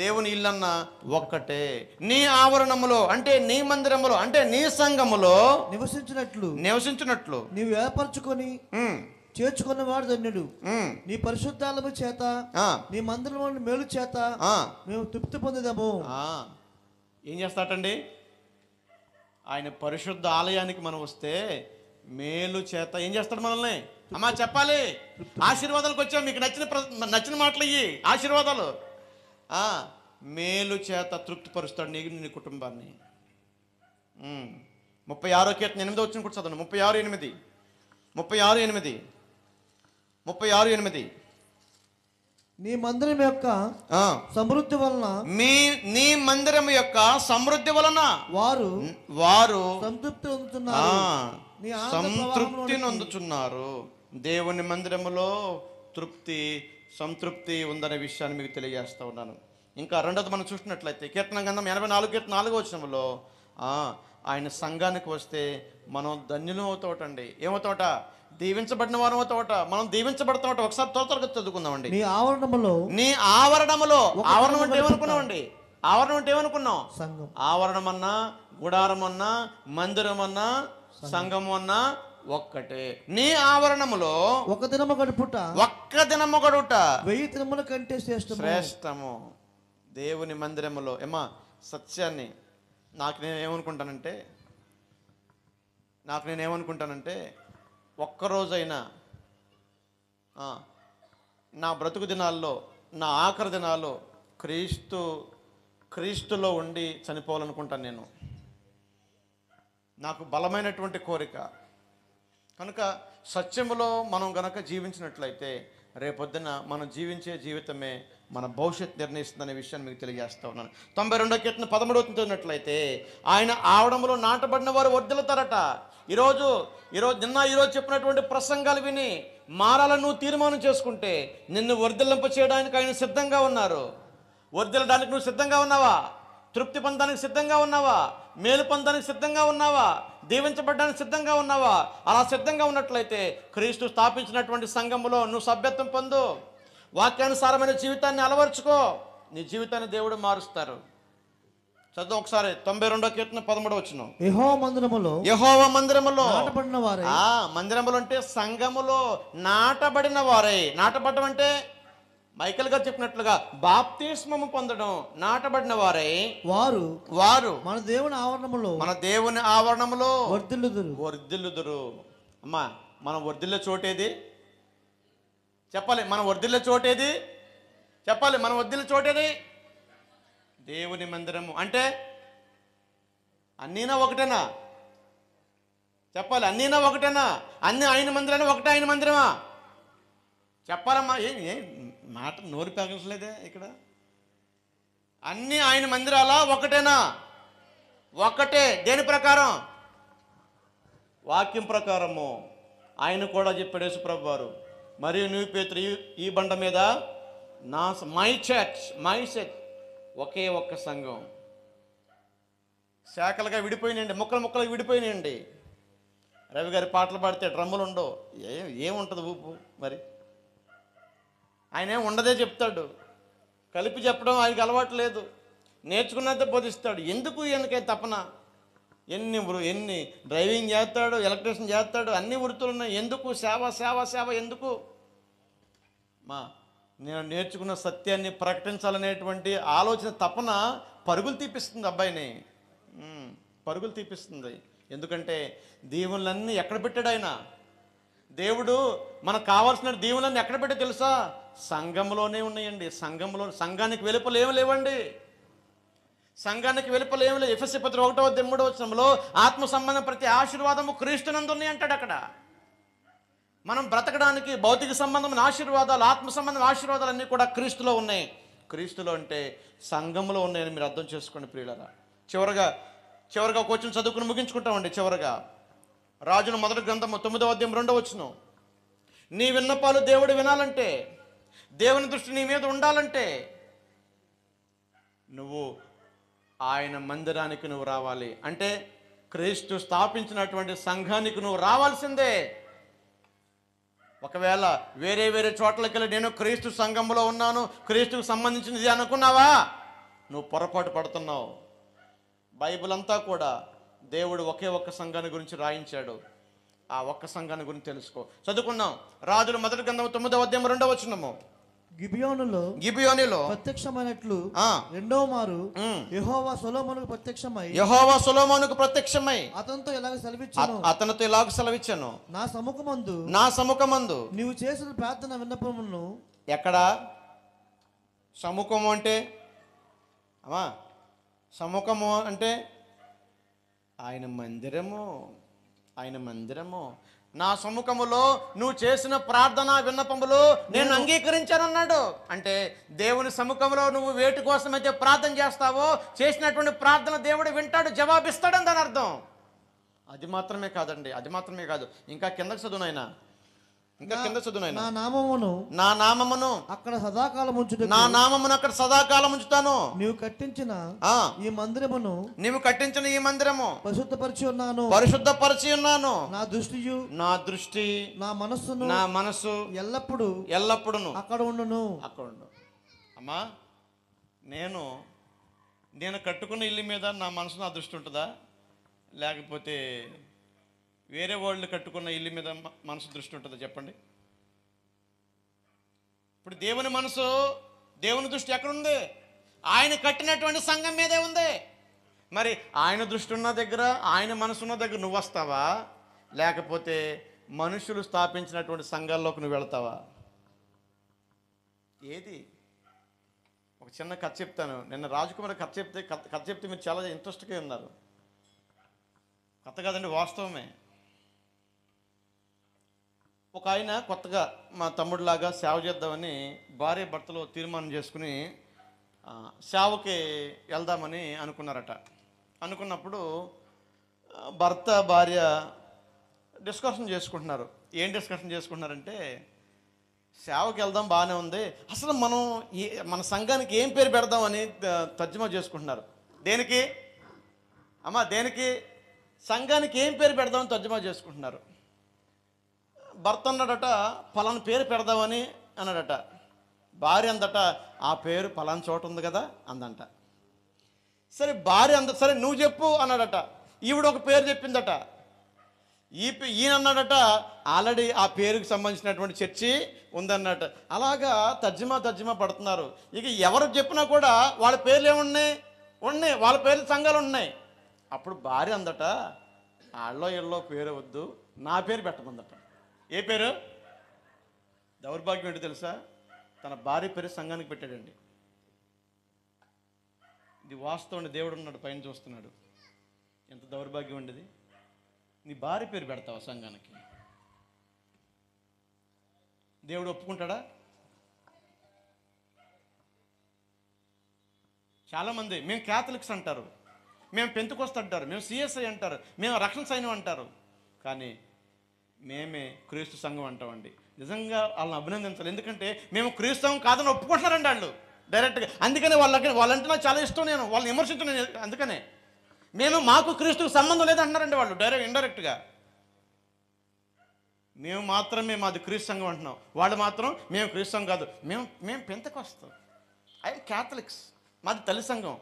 [SPEAKER 1] దేవుని ఇల్లన్నా ఒక్కటే. నీ ఆవరణములో అంటే నీ మందిరములో అంటే నీ సంఘములో నివసించినట్లు
[SPEAKER 2] నీవు ఏర్పరచుకొని చేర్చుకున్న వాడు ధన్యుడు. నీ పరిశుద్ధాలము చేత, నీ మందిరం మేలు చేత మేము తృప్తి పొందుదాము.
[SPEAKER 1] ఏం చేస్తాటండి? ఆయన పరిశుద్ధ ఆలయానికి మనం వస్తే మేలు చేత ఏం చేస్తాడు మనల్ని? అమ్మా చెప్పాలి. ఆశీర్వాదాలకు వచ్చాం. మీకు నచ్చిన మాటలు ఇయ్యి ఆశీర్వాదాలు. మేలు చేత తృప్తిపరుస్తాడు నీ కుటుంబాన్ని. 36వ కీర్తన 8వ వచనం కూడా చదవండి. 36:8
[SPEAKER 2] నీ మందిరం యొక్క సమృద్ధి వలన
[SPEAKER 1] నీ మందిరం యొక్క సమృద్ధి వలన వారు సంతృప్తి నొందుచున్నారు. దేవుని మందిరములో సంతృప్తి ఉందనే విషయాన్ని మీకు తెలియజేస్తూ ఉన్నాను. ఇంకా రెండోది మనం చూసినట్లయితే కీర్తన గ్రంథం 84 కీర్తన 4వ వచనంలో ఆయన సంఘానికి వస్తే మనం ధన్యులం అవుతామటండి. ఏమవుతామట? దీవించబడిన వారం అవుతామట. మనం దీవించబడతామట. ఒకసారి త్వరగా చదువుకుందామండి.
[SPEAKER 2] నీ
[SPEAKER 1] ఆవరణములో ఆవరణం అంటే ఏమనుకున్నామండి? ఆవరణం అంటే ఏమనుకున్నాం? ఆవరణమన్నా, గుడారమన్నా, మందిరమన్నా, సంఘము అన్నా ఒక్కటే. నీ ఆవరణములో
[SPEAKER 2] ఒక్క దినము గడుపుట
[SPEAKER 1] 1000
[SPEAKER 2] దినముల కంటే
[SPEAKER 1] శ్రేష్టము. దేవుని మందిరములో ఏమా సత్యాన్ని నాకు నేనేమనుకుంటానంటే ఒక్కరోజైనా నా బ్రతుకు దినాల్లో, నా ఆఖరి దినాల్లో క్రీస్తు క్రీస్తులో ఉండి చనిపోవాలనుకుంటాను నేను. నాకు బలమైనటువంటి కోరిక. కనుక సత్యములో మనం గనక జీవించినట్లయితే రేపొద్దున మనం జీవించే జీవితమే మన భవిష్యత్తు నిర్ణయిస్తుందనే విషయాన్ని మీకు తెలియజేస్తా ఉన్నాను. 92వ కీర్తన 13వ చదివినట్లయితే ఆయన ఆవడంలో నాటబడిన వారు వర్ధిల్లుతారట. ఈరోజు ఈరోజు చెప్పినటువంటి ప్రసంగాలు విని మారాలని నువ్వు తీర్మానం చేసుకుంటే నిన్ను వర్ధిల్లింప చేయడానికి ఆయన సిద్ధంగా ఉన్నారు. వర్ధిల్లడానికి నువ్వు సిద్ధంగా ఉన్నావా? తృప్తి పొందడానికి సిద్ధంగా ఉన్నావా? మేలు పొందడానికి సిద్ధంగా ఉన్నావా? దీవించబడ్డానికి సిద్ధంగా ఉన్నావా? అలా సిద్ధంగా ఉన్నట్లయితే క్రీస్తు స్థాపించినటువంటి సంఘములో నువ్వు సభ్యత్వం పొందు, వాక్యానుసారమైన జీవితాన్ని అలవర్చుకో, నీ జీవితాన్ని దేవుడు మారుస్తారు. చదువు ఒకసారి 92వ కీర్తన 13వ వచనం. యెహోవా మందిరములో
[SPEAKER 2] నాటబడిన వారై.
[SPEAKER 1] మందిరములు అంటే సంఘములో నాటబడిన వారై. నాటబడడం అంటే మైకేల్ గారు చెప్పినట్లుగా బాప్తిస్మము పొందడం. నాటబడిన వారై వారు మన దేవుని ఆవరణములో వర్ధిల్లుదురు. అమ్మా, మనం వర్ధిల్లే చోటేది చెప్పాలి. మనం వర్ధిల్లే చోటేది చెప్పాలి. మనం వర్ధిల్లే చోటేది దేవుని మందిరము. అంటే అన్నీనా ఒకటేనా చెప్పాలి. అన్నీనా ఒకటేనా? అన్ని ఆయన మందిరమా? ఒకటే ఆయన మందిరమా? చెప్పాలమ్మా. ఏం మాట నోరు పెగలట్లేదే ఇక్కడ. అన్ని ఆయన మందిరాలా? ఒకటేనా? ఒకటే. దేని ప్రకారం? వాక్యం ప్రకారము. ఆయన కూడా చెప్పాడు యేసుప్రభు వారు, మరియు నువ్వు పేతురు ఈ బండ మీద మై చర్చ్ ఒకే ఒక్క సంఘం. శాఖలుగా విడిపోయినండి, ముక్కలు విడిపోయినండి. రవి గారి పాటలు పాడితే డ్రమ్ములు ఉండవు, ఏముంటుంది ఊపు. మరి ఆయన ఏం ఉండదే చెప్తాడు. కలిపి చెప్పడం ఆయనకి అలవాటు లేదు. నేర్చుకున్నంత బోధిస్తాడు. ఎందుకే తపన? ఎన్ని డ్రైవింగ్ చేస్తాడు, ఎలక్ట్రీషియన్ చేస్తాడు, అన్ని వృత్తులు ఉన్నాయి. ఎందుకు? సేవ ఎందుకు? నేను నేర్చుకున్న సత్యాన్ని ప్రకటించాలనేటువంటి ఆలోచన, తపన పరుగులు తీపిస్తుంది అబ్బాయిని, పరుగులు తీపిస్తుంది. ఎందుకంటే దీవులన్నీ ఎక్కడ పెట్టాడు ఆయన? దేవుడు మనకు కావాల్సిన దీవులన్నీ ఎక్కడ పెట్టా తెలుసా? సంఘంలోనే ఉన్నాయండి. సంఘానికి వెలుపల ఏమి లేవండి. సంఘానికి వెలుపల ఏమి లేవు. ఎఫెసీ పత్రిక 1:3 వచనంలో ఆత్మ సంబంధం ప్రతి ఆశీర్వాదము క్రీస్తునందు ఉన్నాయి అంటాడు అక్కడ. మనం బ్రతకడానికి భౌతిక సంబంధమైన ఆశీర్వాదాలు, ఆత్మ సంబంధం ఆశీర్వాదాలు అన్నీ కూడా క్రీస్తులో ఉన్నాయి. క్రీస్తులో అంటే సంఘంలో ఉన్నాయని మీరు అర్థం చేసుకోండి ప్రియులారా. చివరగా కొంచెం చదువుకుని ముగించుకుంటామండి. చివరగా రాజుల మొదటి గ్రంథము 9వ అధ్యాయం 2వ వచనం. నీ విన్నపాలు దేవుడు వినాలంటే, దేవుని దృష్టి నీ మీద ఉండాలంటే నువ్వు ఆయన మందిరానికి నువ్వు రావాలి. అంటే క్రీస్తు స్థాపించినటువంటి సంఘానికి నువ్వు రావాల్సిందే. ఒకవేళ వేరే చోట్లకి వెళ్ళి నేను క్రీస్తు సంఘంలో ఉన్నాను, క్రీస్తుకు సంబంధించినది అనుకున్నావా? నువ్వు పొరపాటు పడుతున్నావు. బైబిల్ అంతా కూడా దేవుడు ఒకే ఒక్క సంఘాన్ని గురించి రాయించాడు. ఆ ఒక్క సంఘాన్ని గురించి తెలుసుకో. చదువుకుందాం. రాజుల మొదటి గ్రంథం 9వ అధ్యాయం 2వ వచనము. గిబియోనులో
[SPEAKER 2] ప్రత్యక్షమైనట్లు రెండవ మారు యెహోవా సొలొమోనుకు ప్రత్యక్షమై అతనితో ఇలాగ సెలవిచ్చాను, నా సముఖమందు నీవు చేసిన ప్రార్థన విన్నపమును. ఎక్కడ సముఖము అంటే? సముఖము అంటే ఆయన మందిరము. నా సముఖములో నువ్వు చేసిన ప్రార్థన విన్నపములు నేను అంగీకరించానన్నాడు. అంటే దేవుని సముఖంలో నువ్వు వేటి కోసమైతే ప్రార్థన చేస్తావో చేసినటువంటి ప్రార్థన దేవుడు వింటాడు, జవాబిస్తాడని దాని అర్థం. అది మాత్రమే కాదు. ఇంకా కిందకు చదువునైనా, నా నామమును అక్కడ సదాకాలం ఉంచుతాను. నీవు కట్టించిన ఈ మందిరము పరిశుద్ధపరిచి ఉన్నాను. నా దృష్టి నా మనస్సు ఎల్లప్పుడూ అక్కడ ఉండును. అమ్మా, నేను కట్టుకున్న ఇల్లు మీద నా మనసు, నా దృష్టి ఉంటుందా? లేకపోతే వేరే వాళ్ళు కట్టుకున్న ఇల్లు మీద మనసు దృష్టి ఉంటుందా? చెప్పండి. ఇప్పుడు దేవుని దృష్టి ఎక్కడుంది? ఆయన కట్టినటువంటి సంఘం మీదే ఉంది. మరి ఆయన దృష్టి ఉన్న దగ్గర, ఆయన మనసు ఉన్న దగ్గర నువ్వు వస్తావా? లేకపోతే మనుషులు స్థాపించినటువంటి సంఘాల్లోకి నువ్వు వెళ్తావా?
[SPEAKER 1] ఒక చిన్న కథ చెప్తాను. నిన్న రాజకుమారి కథ చెప్తే మీరు చాలా ఇంట్రెస్ట్గా ఉన్నారు. కథ కాదండి, వాస్తవమే. ఒక ఆయన కొత్తగా మా తమ్ముడిలాగా సేవ చేద్దామని భార్య భర్తలు తీర్మానం చేసుకుని సేవకి వెళ్దామని అనుకున్నారట. అనుకున్నప్పుడు భర్త భార్య డిస్కషన్ చేసుకుంటున్నారు. ఏం డిస్కషన్ చేసుకుంటున్నారంటే, సేవకి వెళ్దాం బాగానే ఉంది, అసలు మనం మన సంఘానికి ఏం పేరు పెడదామని తర్జుమా చేసుకుంటున్నారు. దేనికి అమ్మా, దేనికి? సంఘానికి ఏం పేరు పెడదామని తర్జుమా చేసుకుంటున్నారు. భర్త అన్నాడట, పలానా పేరు పెడదామని అన్నాడట. భార్య అందట, ఆ పేరు పలానా చోట ఉంది కదా అందంట. సరే భార్య సరే నువ్వు చెప్పు అన్నాడట. ఈవిడ ఒక పేరు చెప్పిందట. ఈయన అన్నాడట, ఆల్రెడీ ఆ పేరుకి సంబంధించినటువంటి చర్చి ఉందన్నట్టు. అలాగా తర్జుమా పడుతున్నారు. ఇక ఎవరు చెప్పినా కూడా వాళ్ళ పేర్లు ఏమున్నాయి, వాళ్ళ పేర్లు సంఘాలు ఉన్నాయి. అప్పుడు భార్య అందట, ఇళ్ళో పేరు వద్దు, నా పేరు పెట్టమందట. ఏ పేరు? దౌర్భాగ్యం ఏంటో తెలుసా? తన భార్య పేరు సంఘానికి పెట్టాడండి. ఇది వాస్తవం. దేవుడు ఉన్నాడు, పైన చూస్తున్నాడు. ఎంత దౌర్భాగ్యం ఉండేది. నీ భార్య పేరు పెడతావా సంఘానికి? దేవుడు ఒప్పుకుంటాడా? చాలామంది మేము క్యాథలిక్స్ అంటారు, మేము పెంతుకొస్త అంటారు, మేము సిఎస్ఐ అంటారు, మేము రక్షణ సైన్యం అంటారు. కానీ మేమే క్రీస్తు సంఘం అంటామండి. నిజంగా వాళ్ళని అభినందించాలి. ఎందుకంటే మేము క్రీస్తు సంఘం కాదని ఒప్పుకుంటున్నారండి వాళ్ళు డైరెక్ట్గా. అందుకనే వాళ్ళంటే నాకు చాలా ఇష్టం, నేను వాళ్ళని విమర్శించను. అందుకనే మాకు క్రీస్తుకు సంబంధం లేదంటున్నారండి వాళ్ళు ఇండైరెక్ట్గా. మేము మాత్రమే మాది క్రీస్తు సంఘం అంటున్నాం, వాళ్ళు మాత్రం మేము క్రీస్తు సంఘం కాదు, మేము పెంతకొస్తాం, ఐఎమ్ క్యాథలిక్స్, మాది తల్లి సంఘం.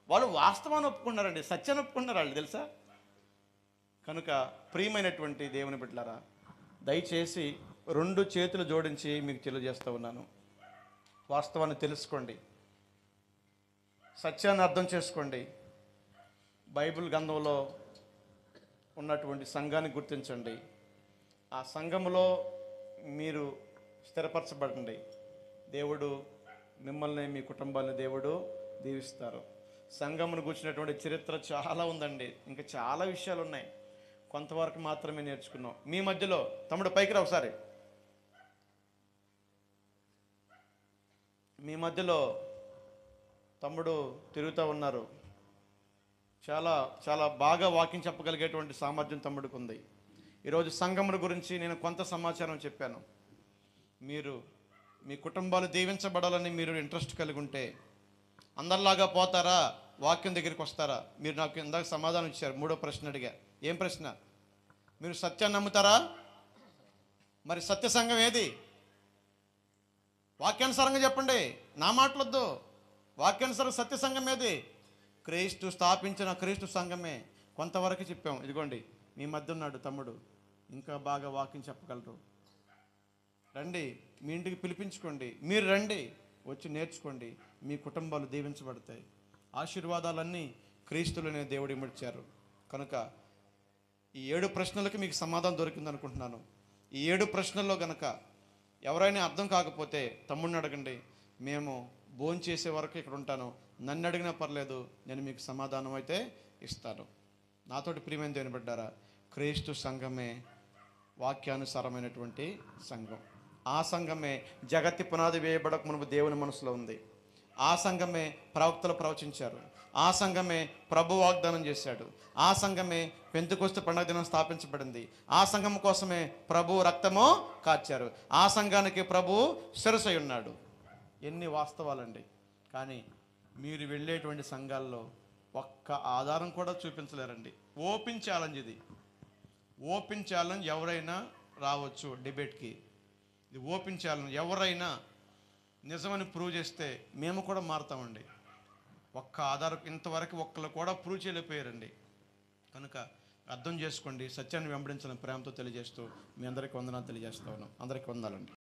[SPEAKER 1] వాళ్ళు వాస్తవాన్ని ఒప్పుకున్నారండి, సత్యాన్ని ఒప్పుకున్నారు వాళ్ళు, తెలుసా? కనుక ప్రియమైనటువంటి దేవుని బిడ్డలారా, దయచేసి 2 చేతులు జోడించి మీకు తెలియజేస్తూ ఉన్నాను. వాస్తవాన్ని తెలుసుకోండి, సత్యాన్ని అర్థం చేసుకోండి. బైబిల్ గ్రంథంలో ఉన్నటువంటి సంఘాన్ని గుర్తించండి. ఆ సంఘములో మీరు స్థిరపరచబడండి. దేవుడు మిమ్మల్ని, మీ కుటుంబాన్ని దేవుడు దీవిస్తారు. సంఘమును కూర్చున్నటువంటి చరిత్ర చాలా ఉందండి, ఇంకా చాలా విషయాలు ఉన్నాయి. కొంతవరకు మాత్రమే నేర్చుకున్నాం. మీ మధ్యలో తమ్ముడు పైకి రా ఒకసారి. మీ మధ్యలో తమ్ముడు తిరుగుతూ ఉన్నారు. చాలా చాలా బాగా వాకింగ్ చెప్పగలిగేటువంటి సామర్థ్యం తమ్ముడికి ఉంది. ఈరోజు సంఘముల గురించి నేను కొంత సమాచారం చెప్పాను. మీరు మీ కుటుంబాలు దీవించబడాలని మీరు ఇంట్రెస్ట్ కలిగి ఉంటే అందరిలాగా పోతారా, వాక్యం దగ్గరికి వస్తారా? మీరు నాకు ఇందాక సమాధానం ఇచ్చారు. 3వ ప్రశ్న అడిగా. ఏం ప్రశ్న? మీరు సత్యాన్ని నమ్ముతారా? మరి సత్య సంఘం ఏది? వాక్యానుసారంగా చెప్పండి, నా మాటలొద్దు. వాక్యానుసారం సత్య సంఘం ఏది? క్రీస్తు స్థాపించిన క్రీస్తు సంఘమే. కొంతవరకు చెప్పాం. ఇదిగోండి, మీ మధ్య ఉన్నాడు తమ్ముడు, ఇంకా బాగా వాక్యం చెప్పగలరు. రండి, మీ ఇంటికి పిలిపించుకోండి, మీరు రండి, వచ్చి నేర్చుకోండి. మీ కుటుంబాలు దీవించబడతాయి. ఆశీర్వాదాలన్నీ క్రీస్తులోనే దేవుడు ఇమిడ్చారు. కనుక ఈ 7 ప్రశ్నలకి మీకు సమాధానం దొరికింది అనుకుంటున్నాను. ఈ 7 ప్రశ్నల్లో గనక ఎవరైనా అర్థం కాకపోతే తమ్ముడిని అడగండి. మేము భోజనం చేసే వరకు ఇక్కడ ఉంటాను, నన్ను అడిగినా పర్లేదు, నేను మీకు సమాధానం అయితే ఇస్తాను. నాతోటి ప్రియమైన దేవుని బిడ్డారా, క్రీస్తు సంఘమే వాక్యానుసారమైనటువంటి సంఘం. ఆ సంఘమే జగత్తి పునాది వేయబడక మునుపు దేవుని మనసులో ఉంది. ఆ సంఘమే ప్రవక్తలు ప్రవచించారు. ఆ సంఘమే ప్రభు వాగ్దానం చేశాడు. ఆ సంఘమే పెంతెకొస్తు పండుగ దినం స్థాపించబడింది. ఆ సంఘం కోసమే ప్రభు రక్తము కార్చారు. ఆ సంఘానికి ప్రభు శిరసై ఉన్నాడు. ఎన్ని వాస్తవాలండి. కానీ మీరు వెళ్ళేటువంటి సంఘాల్లో ఒక్క ఆధారం కూడా చూపించలేరండి. ఓపెన్ ఛాలెంజ్ ఇది. ఓపెన్ ఛాలెంజ్, ఎవరైనా రావచ్చు డిబేట్కి. ఇది ఓపెన్ ఛాలెంజ్. ఎవరైనా నిజమని ప్రూవ్ చేస్తే మేము కూడా మారుతామండి. ఒక్క ఆధారం ఇంతవరకు ఒక్కరు కూడా ప్రూవ్ చేయలేకపోయారండి. కనుక అర్థం చేసుకోండి, సత్యాన్ని వెంబడించాలని ప్రేమతో తెలియజేస్తూ మీ అందరికీ వందనాలు తెలియజేస్తా ఉన్నాం. అందరికీ వందనాలండి.